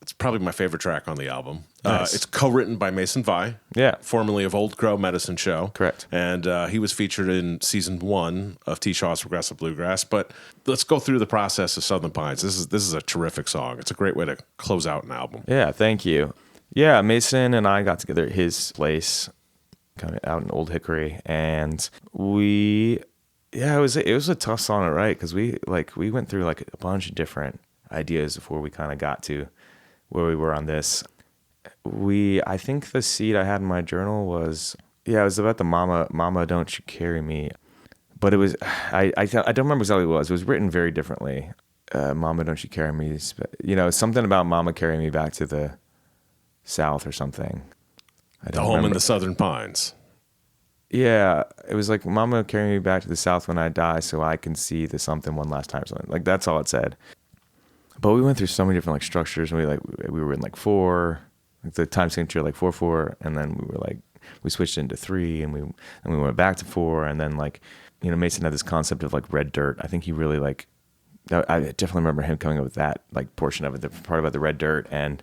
it's probably my favorite track on the album. Nice. It's co-written by Mason Vai, formerly of Old Crow Medicine Show. Correct. And he was featured in season 1 of T. Shaw's Progressive Bluegrass. But let's go through the process of Southern Pines. This is a terrific song. It's a great way to close out an album. Yeah, thank you. Yeah, Mason and I got together at his place, kind of out in Old Hickory, and it was a tough song to write because we went through like a bunch of different ideas before we kind of got to where we were on this. I think the seed I had in my journal was it was about the Mama Don't You Carry Me, but it was I don't remember exactly what it was. It was written very differently. Mama Don't You Carry Me, something about Mama carrying me back to the South or something. I don't home remember. in the Southern Pines. Yeah, it was like Mama carry me back to the South when I die so I can see the something one last time. Something like that's all it said. But we went through so many different like structures, and we were in like 4, like the time signature like 4/4, and then we switched into 3, and we went back to 4, and then Mason had this concept of like red dirt. I think he really I definitely remember him coming up with that like portion of it, the part about the red dirt, and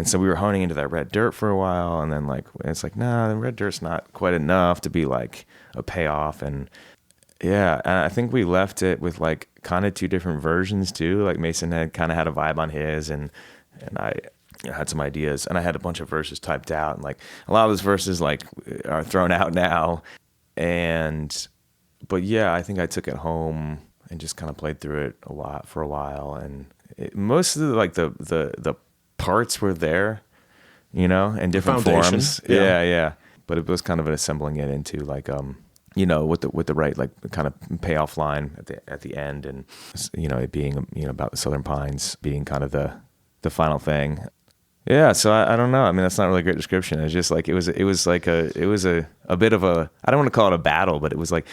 so we were honing into that red dirt for a while, and then it's like, nah, the red dirt's not quite enough to be like a payoff. And yeah, and I think we left it with like kind of 2 different versions too. Like Mason had kind of had a vibe on his, and I had some ideas, and I had a bunch of verses typed out, and like a lot of those verses like are thrown out now. But yeah, I think I took it home and just kind of played through it for a while, and most of the parts were there, in different forms. Yeah. But it was kind of assembling it into like, with the right like kind of payoff line at the end, and it being about the Southern Pines being kind of the final thing. Yeah, so I don't know. I mean, that's not really a great description. It's just like it was a bit of a, I don't want to call it a battle, but it was like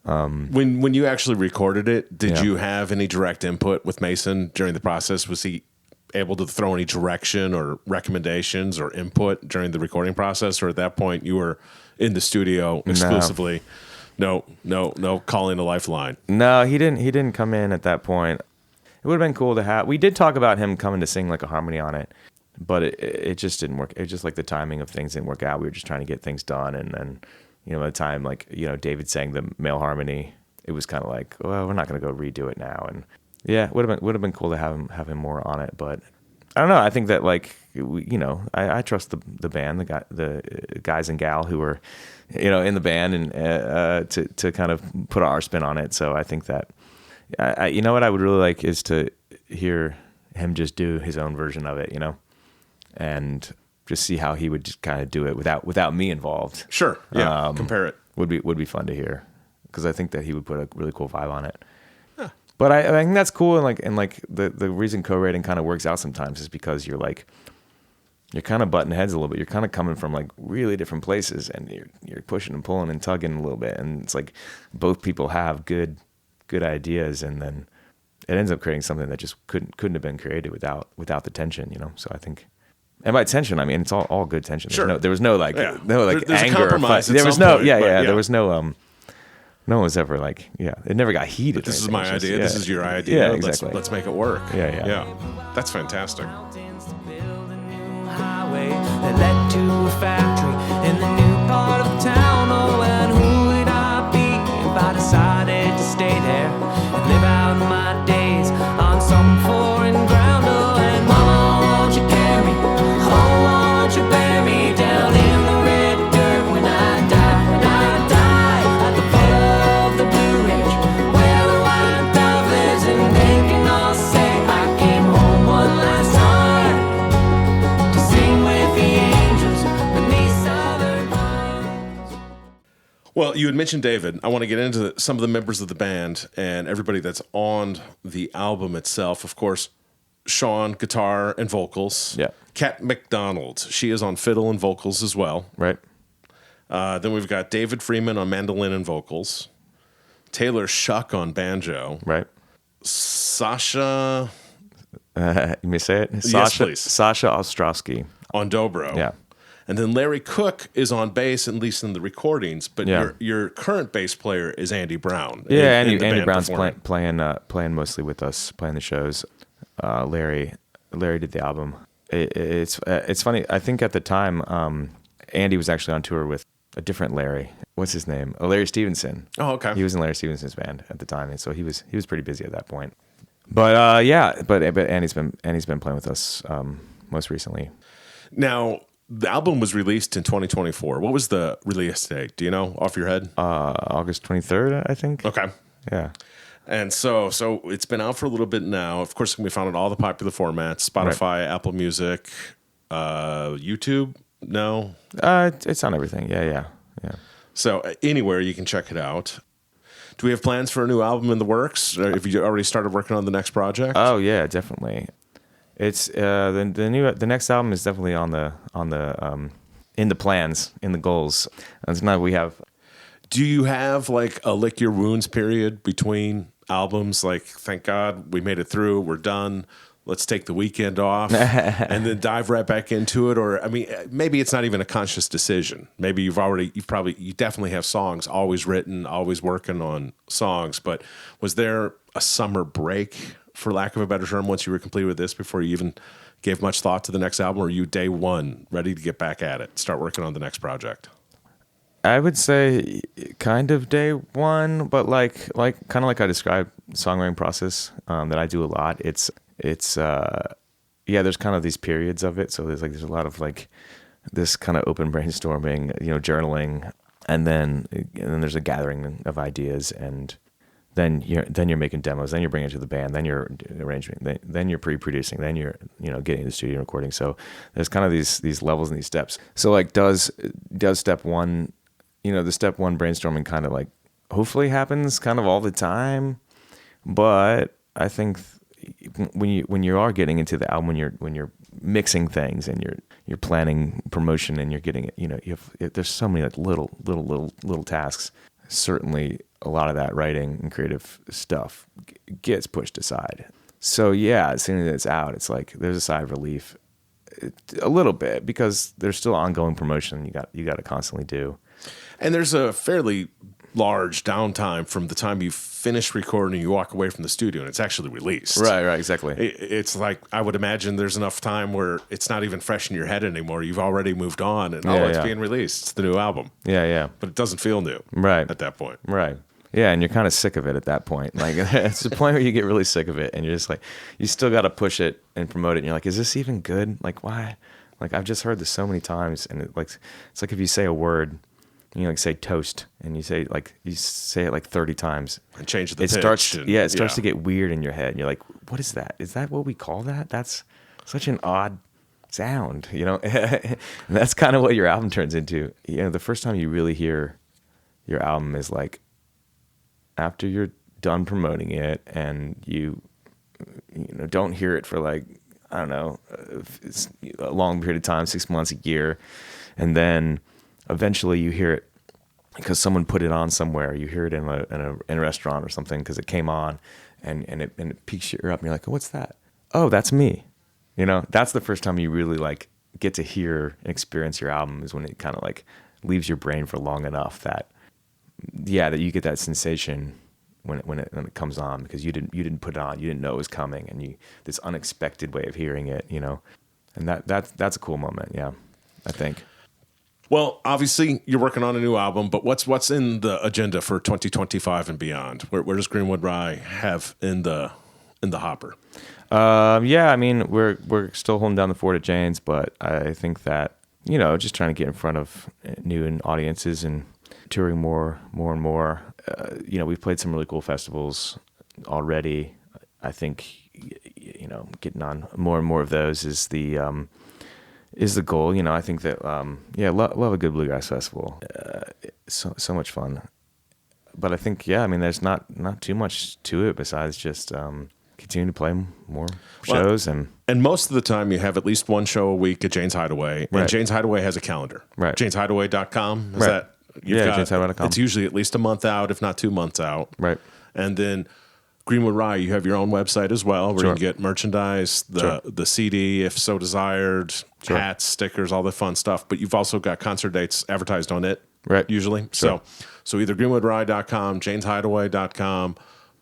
when you actually recorded it, did you have any direct input with Mason during the process? Was he able to throw any direction or recommendations or input during the recording process, or at that point you were in the studio exclusively? No calling a lifeline. No, he didn't come in at that point. It would have been cool to have. We did talk about him coming to sing like a harmony on it, but it just didn't work. It just like the timing of things didn't work out. We were just trying to get things done, and then by the time David sang the male harmony, it was kind of like, well, we're not going to go redo it now. And yeah, it would have been cool to have him more on it, but I don't know. I think that I trust the band, the guys and gal who were in the band, and to kind of put our spin on it. So I think that what I would really like is to hear him just do his own version of it, and just see how he would just kind of do it without me involved. Sure, yeah. Compare it would be fun to hear, because I think that he would put a really cool vibe on it. But I think that's cool, and the reason co-writing kind of works out sometimes is because you're kind of butting heads a little bit. You're kind of coming from like really different places, and you're pushing and pulling and tugging a little bit, and it's like both people have good ideas, and then it ends up creating something that just couldn't have been created without the tension, you know. So I think, and by tension I mean it's all good tension. Sure. There was no like Yeah. no like There's a anger. compromise at There was some no point, yeah but yeah. yeah. There was no no one was ever like it never got heated. This or is anything. my It's just- idea. yeah. This is your idea. Yeah, exactly. Let's make it work. Yeah. That's fantastic. Mountains to build a new highway that led to a factory in the new part of town. Oh, and who would I be if I decided to stay there and live out my days on some foreign ground? Oh, and mama, won't you carry me? Oh, won't you bury me down in the red dirt when I die at the foot of the Blue Ridge where the white dove lives, and they can all say I came home one last time to sing with the angels beneath southern pines. Well, you had mentioned David. I want to get into some of the members of the band and everybody that's on the album itself. Of course, Shawn, guitar and vocals. Yeah. Kat McDonald, she is on fiddle and vocals as well. Right. Then we've got David Freeman on mandolin and vocals. Taylor Shuck on banjo. Right. Sasha You may say it. Yes, please. Sasha Ostrowski. on dobro. Yeah. And then Larry Cook is on bass, at least in the recordings. But Yeah. your current bass player is Andy Brown. Yeah, in the Andy band Brown's performing. playing mostly with us, playing the shows. Larry did the album. It's funny. I think at the time, Andy was actually on tour with a different Larry. What's his name? Larry Stevenson. Oh, okay. He was in Larry Stevenson's band at the time, and so he was pretty busy at that point. But but Andy's been playing with us most recently. Now, the album was released in 2024. What was the release date? Do you know off your head? August 23rd, I think. Okay. Yeah. And so it's been out for a little bit now. Of course, it can be found on all the popular formats: Spotify, Apple Music, YouTube. No, It's on everything. Yeah. so anywhere you can check it out. Do we have plans for a new album in the works? Or have you already started working on the next project? Oh yeah, definitely. It's the next album is definitely on the in the plans, in the goals. And now we have. Do you have like a lick your wounds period between albums? Like, thank God we made it through. We're done. Let's take the weekend off and then dive right back into it. Or, I mean, maybe it's not even a conscious decision. Maybe you definitely have songs always written, always working on songs. But was there a summer break, for lack of a better term, once you were complete with this before you even gave much thought to the next album? Or are you day one ready to get back at it, start working on the next project? I would say kind of day one, but like kind of like I described songwriting process that I do a lot. It's there's kind of these periods of it. So there's a lot of like this kind of open brainstorming, journaling, and then there's a gathering of ideas, and then you're making demos, then you're bringing it to the band, then you're arranging, then you're pre-producing, then you're getting in the studio and recording. So there's kind of these levels and these steps. So like does step one, the step one brainstorming kind of like hopefully happens kind of all the time, but I think when you are getting into the album, when you're mixing things and you're planning promotion and you're getting it, there's so many like little tasks. Certainly a lot of that writing and creative stuff gets pushed aside. So yeah, as soon as it's out, it's like there's a sigh of relief, a little bit, because there's still ongoing promotion you got to constantly do. And there's a fairly large downtime from the time you finish recording, you walk away from the studio, and it's actually released. Right, exactly. It's like, I would imagine there's enough time where it's not even fresh in your head anymore. You've already moved on, and it's being released. It's the new album. Yeah. But it doesn't feel new Right. at that point. Right. Yeah, and you're kind of sick of it at that point. Like, it's the point where you get really sick of it, and you're just like, you still got to push it and promote it, and you're like, is this even good? Like, why? Like, I've just heard this so many times, and it's like if you say a word, like say toast, and you say it like 30 times, And change the it pitch. starts and- to get weird in your head, and you're like, what is that? Is that what we call that? That's such an odd sound, And that's kind of what your album turns into. The first time you really hear your album is like after you're done promoting it, and you don't hear it for like, I don't know, a long period of time, 6 months, a year, and then eventually you hear it because someone put it on somewhere. You hear it in a restaurant or something because it came on, and it piques you up, and you're like, oh, what's that? Oh, that's me. You know, that's the first time you really like get to hear and experience your album, is when it kind of like leaves your brain for long enough that you get that sensation when it comes on, because you didn't put it on, you didn't know it was coming, and this unexpected way of hearing it, you know, and that's a cool moment. Yeah, I think. Well, obviously you're working on a new album, but what's in the agenda for 2025 and beyond? Where does Greenwood Rye have in the hopper? Yeah, I mean, we're still holding down the fort at Jane's, but I think that, you know, just trying to get in front of new audiences and touring more and more. You know, we've played some really cool festivals already. I think, you know, getting on more and more of those is the goal. You know, I think that, love a good bluegrass festival. So much fun. But I think, I mean, there's not too much to it besides just continue to play more shows. And most of the time you have at least one show a week at Jane's Hideaway. And Right. Jane's Hideaway has a calendar. Right. Jane'sHideaway.com. Is Right. that? Jane'sHideaway.com. It's usually at least a month out, if not 2 months out. Right. And then Greenwood Rye, you have your own website as well, where Sure. you can get merchandise, the CD, if so desired, Sure. hats, stickers, all the fun stuff. But you've also got concert dates advertised on it, Right. usually. Sure. So either GreenwoodRye.com, Jane'sHideaway.com,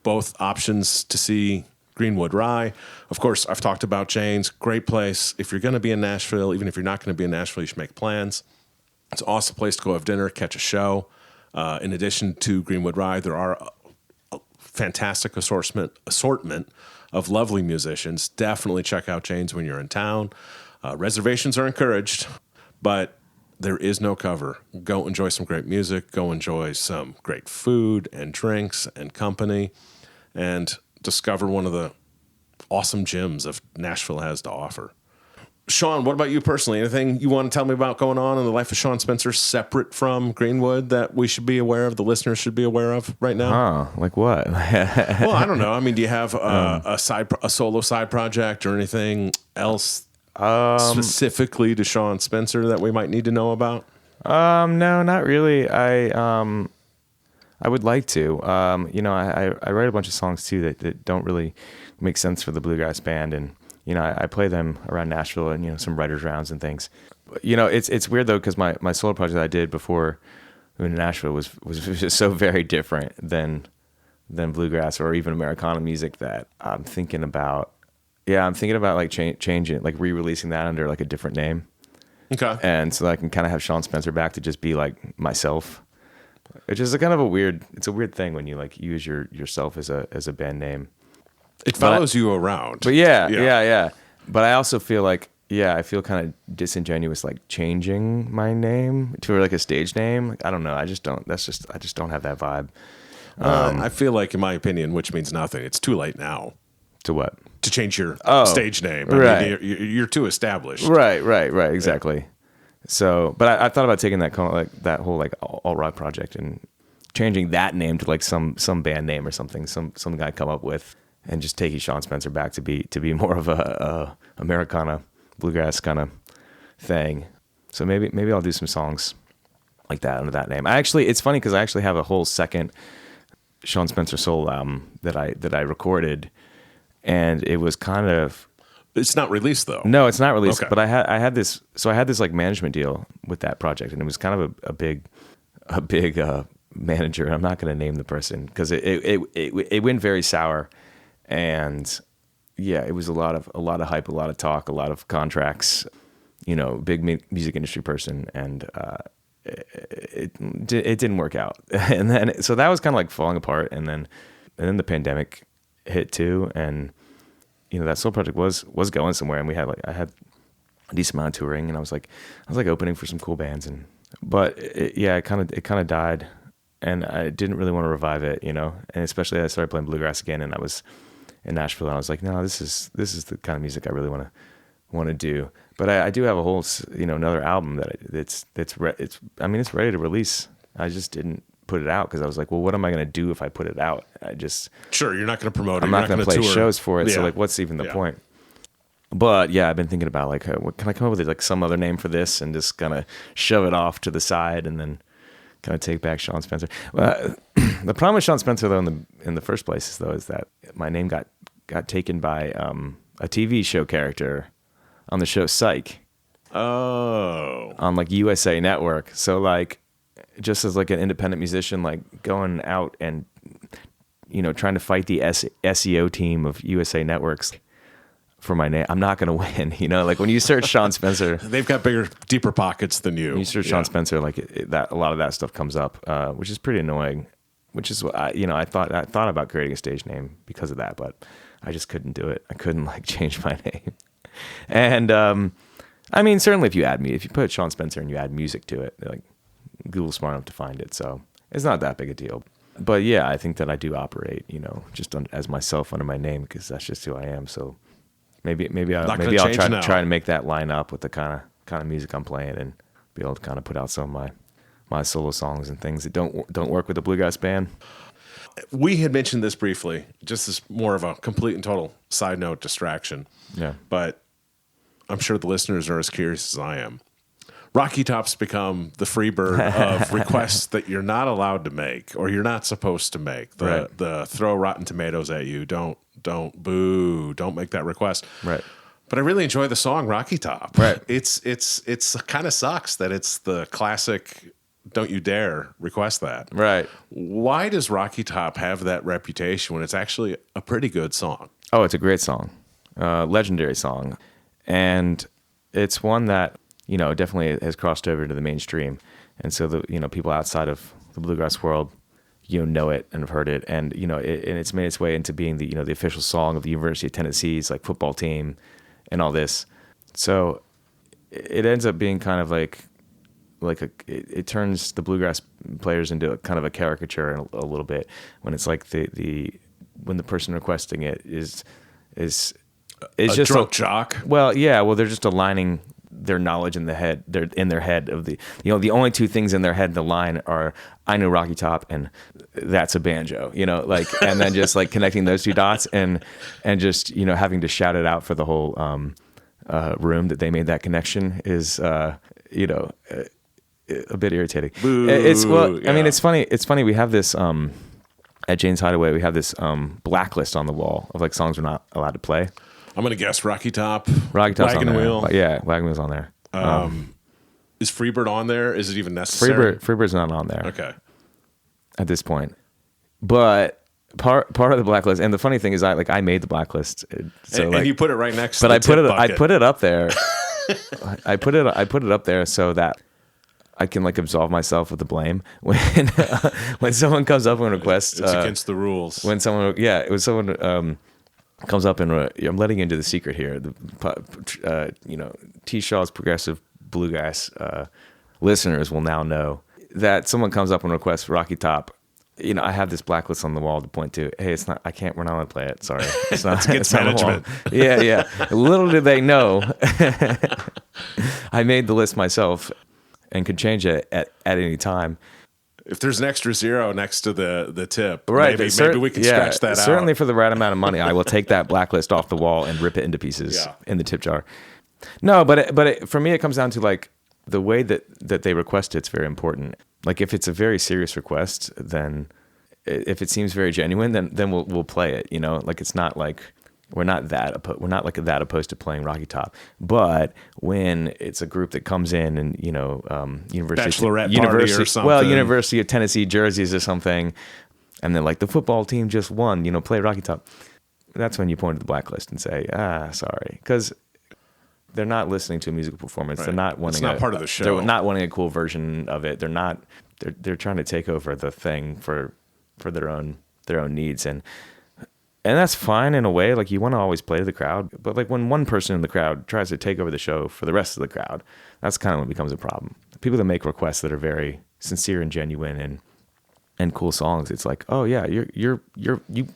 both options to see Greenwood Rye. Of course, I've talked about Jane's. Great place. If you're going to be in Nashville, even if you're not going to be in Nashville, you should make plans. It's an awesome place to go have dinner, catch a show. In addition to Greenwood Rye, there are a fantastic assortment of lovely musicians. Definitely check out Jane's when you're in town. Reservations are encouraged, but there is no cover. Go enjoy some great music. Go enjoy some great food and drinks and company, and discover one of the awesome gems of Nashville has to offer. Shawn, what about you personally? Anything you want to tell me about going on in the life of Shawn Spencer separate from Greenwood that we should be aware of, the listeners should be aware of right now? Oh, like what? Well, I don't know. I mean, do you have a solo side project or anything else specifically to Shawn Spencer that we might need to know about? No, not really. I would like to. You know, I write a bunch of songs too that don't really make sense for the bluegrass band, and you know, I play them around Nashville and, you know, some writers' rounds and things. You know, it's weird though, because my solo project that I did before moving to Nashville was just so very different than bluegrass or even Americana music that I'm thinking about. Yeah, I'm thinking about like changing it, like re-releasing that under like a different name. Okay. And so that I can kind of have Shawn Spencer back to just be like myself. Which is a kind of a weird thing when you like use yourself as a band name. It follows you around. But yeah. But I also feel like, I feel kind of disingenuous, like changing my name to like a stage name. Like, I don't know. I just don't have that vibe. I feel like, in my opinion, which means nothing, it's too late now To what? to change your stage name. Right. Mean, you're too established. Right. Exactly. Yeah. So, but I thought about taking that kind of like that whole like alt rock project and changing that name to like some band name or something, some guy come up with, and just taking Shawn Spencer back to be more of a Americana bluegrass kind of thing. So maybe I'll do some songs like that under that name. It's funny because I actually have a whole second Shawn Spencer solo album that I recorded, and it was kind of. It's not released though. No, it's not released. Okay. But I had this like management deal with that project, and it was kind of a big manager. And I'm not going to name the person because it went very sour, and it was a lot of hype, a lot of talk, a lot of contracts. You know, big music industry person, and it didn't work out. And then so that was kind of like falling apart, and then the pandemic hit too, and. You know, that solo project was going somewhere, and I had a decent amount of touring, and I was opening for some cool bands, but it kind of died, and I didn't really want to revive it, you know, and especially I started playing bluegrass again, and I was in Nashville, and I was like, no, this is the kind of music I really want to do, but I do have a whole, you know, another album that it's ready to release. I just didn't put it out because I was like, well, what am I going to do if I put it out? Sure, you're not going to promote it. I'm not going to play tour. shows for it. Yeah. So like, what's even the point? But I've been thinking about like, what can I come up with like some other name for this and just kind of shove it off to the side and then kind of take back Shawn Spencer. The problem with Shawn Spencer though in the first place is that my name got taken by a TV show character on the show Psych. Oh. On like USA Network. So like just as like an independent musician, like going out and trying to fight the SEO team of USA Networks for my name, I'm not going to win. Like when you search Shawn Spencer, they've got bigger, deeper pockets than you. When you search Shawn Spencer, like that, a lot of that stuff comes up, which is pretty annoying. Which is what I thought about creating a stage name because of that, but I just couldn't do it. I couldn't like change my name. And I mean, certainly if you put Shawn Spencer and you add music to it, like Google's smart enough to find it, so it's not that big a deal. But yeah, I think that I do operate, just as myself under my name because that's just who I am. So maybe I'll try to make that line up with the kind of music I'm playing and be able to kind of put out some of my solo songs and things that don't work with the Bluegrass band. We had mentioned this briefly, just as more of a complete and total side note distraction. Yeah. But I'm sure the listeners are as curious as I am. Rocky Top's become the free bird of requests that you're not allowed to make or you're not supposed to make. The throw rotten tomatoes at you. Don't make that request. Right. But I really enjoy the song Rocky Top. Right. It's kind of sucks that it's the classic don't you dare request that. Right. Why does Rocky Top have that reputation when it's actually a pretty good song? Oh, it's a great song. Legendary song. And it's one that, definitely has crossed over to the mainstream. And so the, people outside of the bluegrass world, know it and have heard it. And, and it's made its way into being the official song of the University of Tennessee's like football team and all this. So it ends up being kind of it turns the bluegrass players into a kind of a caricature a little bit when it's like when the person requesting it is just drunk jock. Well, yeah, they're just aligning their knowledge in their head of the only two things in their head in the line are I know Rocky Top and that's a banjo, and then just like connecting those two dots and just having to shout it out for the whole room that they made that connection is a bit irritating. Boo, I mean, it's funny. It's funny. We have this at Jane's Hideaway. We have this blacklist on the wall of like songs we're not allowed to play. I'm gonna guess Rocky Top's Wagon on Wheel. Yeah, Wagon Wheel's on there. Is Freebird on there? Is it even necessary? Freebird's not on there. Okay. At this point, but part of the blacklist, and the funny thing is, I made the blacklist. So and you put it right next. But to the I put it up there. I put it up there so that I can like absolve myself of the blame when someone comes up and requests. It's against the rules. When someone comes up and I'm letting you into the secret here. T. Shaw's Progressive Bluegrass listeners will now know that someone comes up and requests Rocky Top. I have this blacklist on the wall to point to. Hey, it's not. I can't. We're not allowed to play it. Sorry, it's not. It's management. Yeah. Little did they know, I made the list myself and could change it at any time. If there's an extra zero next to the tip, right? Maybe we can scratch that out. Certainly, for the right amount of money, I will take that blacklist off the wall and rip it into pieces in the tip jar. No, but for me, it comes down to like the way that they request it's very important. Like if it's a very serious request, then if it seems very genuine, then we'll play it. Like it's not like we're not that opposed to playing Rocky Top. But when it's a group that comes in and University or something. Well, University of Tennessee jerseys or something, and then like the football team just won, play Rocky Top. That's when you point to the blacklist and say, sorry, because they're not listening to a musical performance. Right. They're not wanting. It's not part of the show. They're not wanting a cool version of it. They're not. They're trying to take over the thing for their own needs, and that's fine in a way. Like you want to always play to the crowd, but like when one person in the crowd tries to take over the show for the rest of the crowd, that's kind of when it becomes a problem. People that make requests that are very sincere and genuine and cool songs, it's like, oh yeah, you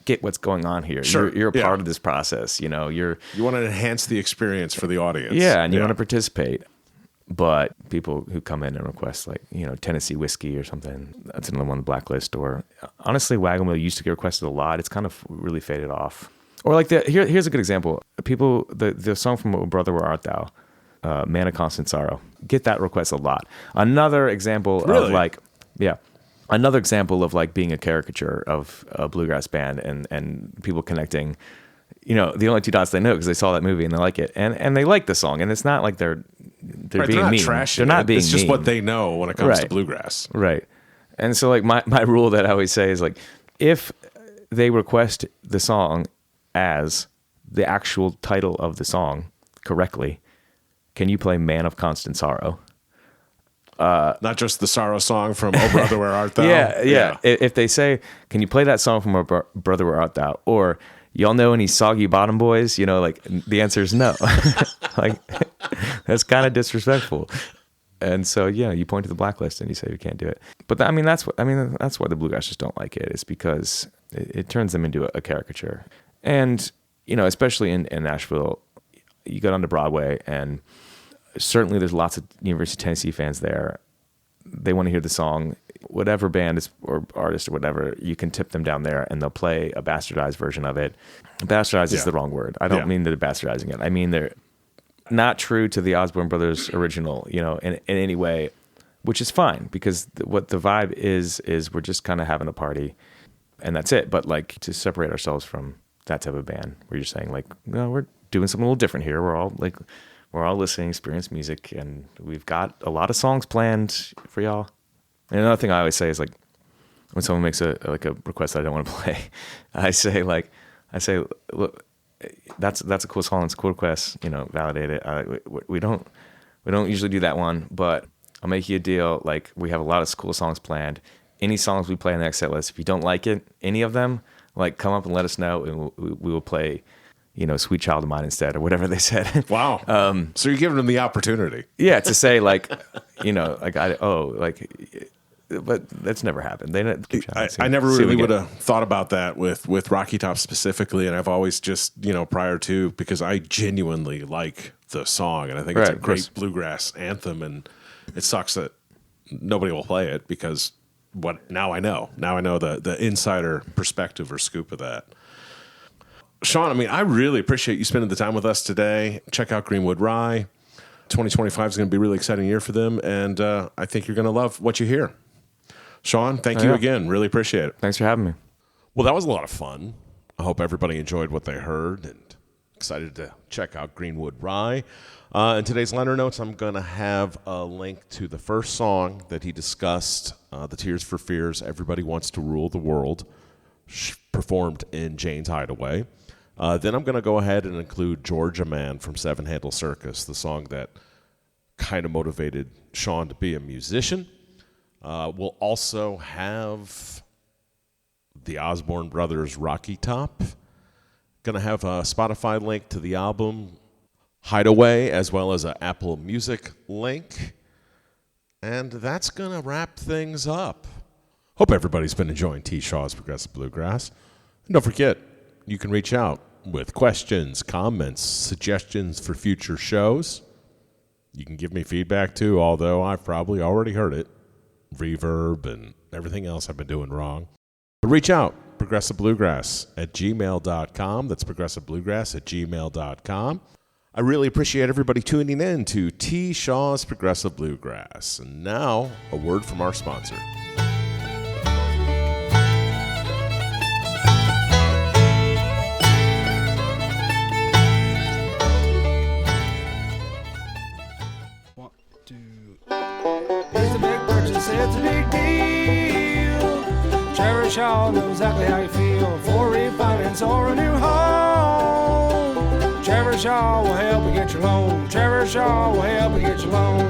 get what's going on here. Sure. You're a part of this process. You want to enhance the experience for the audience. Yeah, and you want to participate. But people who come in and request like, Tennessee whiskey or something, that's another one on the blacklist. Or honestly, Wagon Wheel used to get requested a lot. It's kind of really faded off. Or like here's a good example. People, the song from "O Brother, Where Art Thou," Man of Constant Sorrow, get that request a lot. Another example really? of like, Yeah. Another example of like being a caricature of a bluegrass band and people connecting, you know, the only two dots they know because they saw that movie and they like it. And they like the song. And it's not like they're Right, being they're not mean. trashing They're not it. being It's just mean. what they know when it comes to Right. bluegrass. Right. And so like my rule that I always say is like, if they request the song as the actual title of the song correctly, can you play Man of Constant Sorrow? Not just the sorrow song from Oh Brother Where Art Thou. Yeah. If they say, can you play that song from Oh Brother Where Art Thou? Or y'all know any Soggy Bottom Boys? You know, like the answer is no. Like that's kind of disrespectful. And so, yeah, you point to the blacklist and you say you can't do it. But that's why the bluegrass just don't like it. It's because it turns them into a caricature. And, you know, especially in Nashville, you go down to Broadway and certainly there's lots of University of Tennessee fans there. They want to hear the song. Whatever band is, or artist or whatever, you can tip them down there and they'll play a bastardized version of it. Bastardized is the wrong word. I don't mean that they're bastardizing it. I mean they're not true to the Osborne Brothers original, you know, in any way, which is fine because what the vibe is we're just kind of having a party and that's it. But like to separate ourselves from that type of band, where you're saying like, no, we're doing something a little different here. We're all listening, experience music, and we've got a lot of songs planned for y'all. And another thing I always say is like, when someone makes a request that I don't want to play, I say, look, that's a cool song. It's a cool request. You know, validate it. We don't usually do that one, but I'll make you a deal. Like we have a lot of cool songs planned. Any songs we play on the next set list, if you don't like it, any of them, like come up and let us know, and we will play, you know, Sweet Child of Mine instead, or whatever they said. Wow. So you're giving them the opportunity. Yeah, to say like, you know, like but that's never happened. I never really would have thought about that with Rocky Top specifically, and I've always just, you know, prior to, because I genuinely like the song, and I think it's a great bluegrass anthem, and it sucks that nobody will play it because now I know the insider perspective or scoop of that. Shawn, I mean, I really appreciate you spending the time with us today. Check out Greenwood Rye. 2025 is going to be a really exciting year for them, and I think you're going to love what you hear. Shawn, thank you again. Really appreciate it. Thanks for having me. Well, that was a lot of fun. I hope everybody enjoyed what they heard and excited to check out Greenwood Rye. In today's liner notes, I'm going to have a link to the first song that he discussed, the Tears for Fears, Everybody Wants to Rule the World, performed in Jane's Hideaway. Then I'm going to go ahead and include Georgia Man from Seven Handle Circus, the song that kind of motivated Shawn to be a musician. We'll also have the Osborne Brothers' Rocky Top. Going to have a Spotify link to the album Hideaway, as well as an Apple Music link. And that's going to wrap things up. Hope everybody's been enjoying T. Shaw's Progressive Bluegrass. And don't forget, you can reach out with questions, comments, suggestions for future shows. You can give me feedback too, although I've probably already heard it. Reverb and everything else I've been doing wrong. But reach out, progressivebluegrass@gmail.com. That's progressivebluegrass@gmail.com. I really appreciate everybody tuning in to T. Shaw's Progressive Bluegrass. And now, a word from our sponsor. It's a big purchase, it's a big deal. Trevor Shaw knows exactly how you feel for refinance or a new home. Trevor Shaw will help you get your loan. Trevor Shaw will help you get your loan.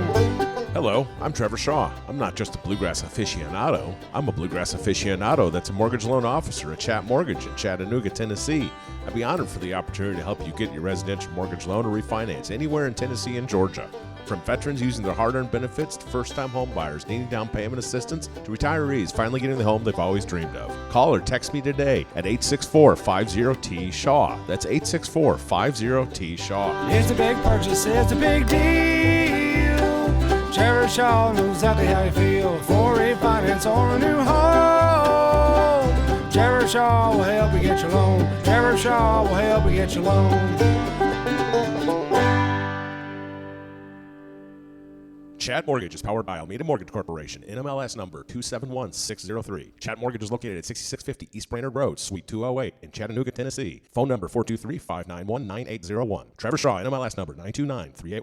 Hello, I'm Trevor Shaw. I'm not just a bluegrass aficionado. I'm a bluegrass aficionado that's a mortgage loan officer at Chat Mortgage in Chattanooga, Tennessee. I'd be honored for the opportunity to help you get your residential mortgage loan or refinance anywhere in Tennessee and Georgia. From veterans using their hard-earned benefits to first-time home buyers needing down payment assistance to retirees finally getting the home they've always dreamed of. Call or text me today at 864-50-T-SHAW. That's 864-50-T-SHAW. It's a big purchase, it's a big deal. Trevor Shaw knows exactly how you feel for refinance or a new home. Trevor Shaw will help you get your loan. Trevor Shaw will help you get your loan. Chat Mortgage is powered by Almeida Mortgage Corporation, NMLS number 271603. Chat Mortgage is located at 6650 East Brainerd Road, Suite 208 in Chattanooga, Tennessee. Phone number 423-591-9801. Trevor Shaw, NMLS number 929381.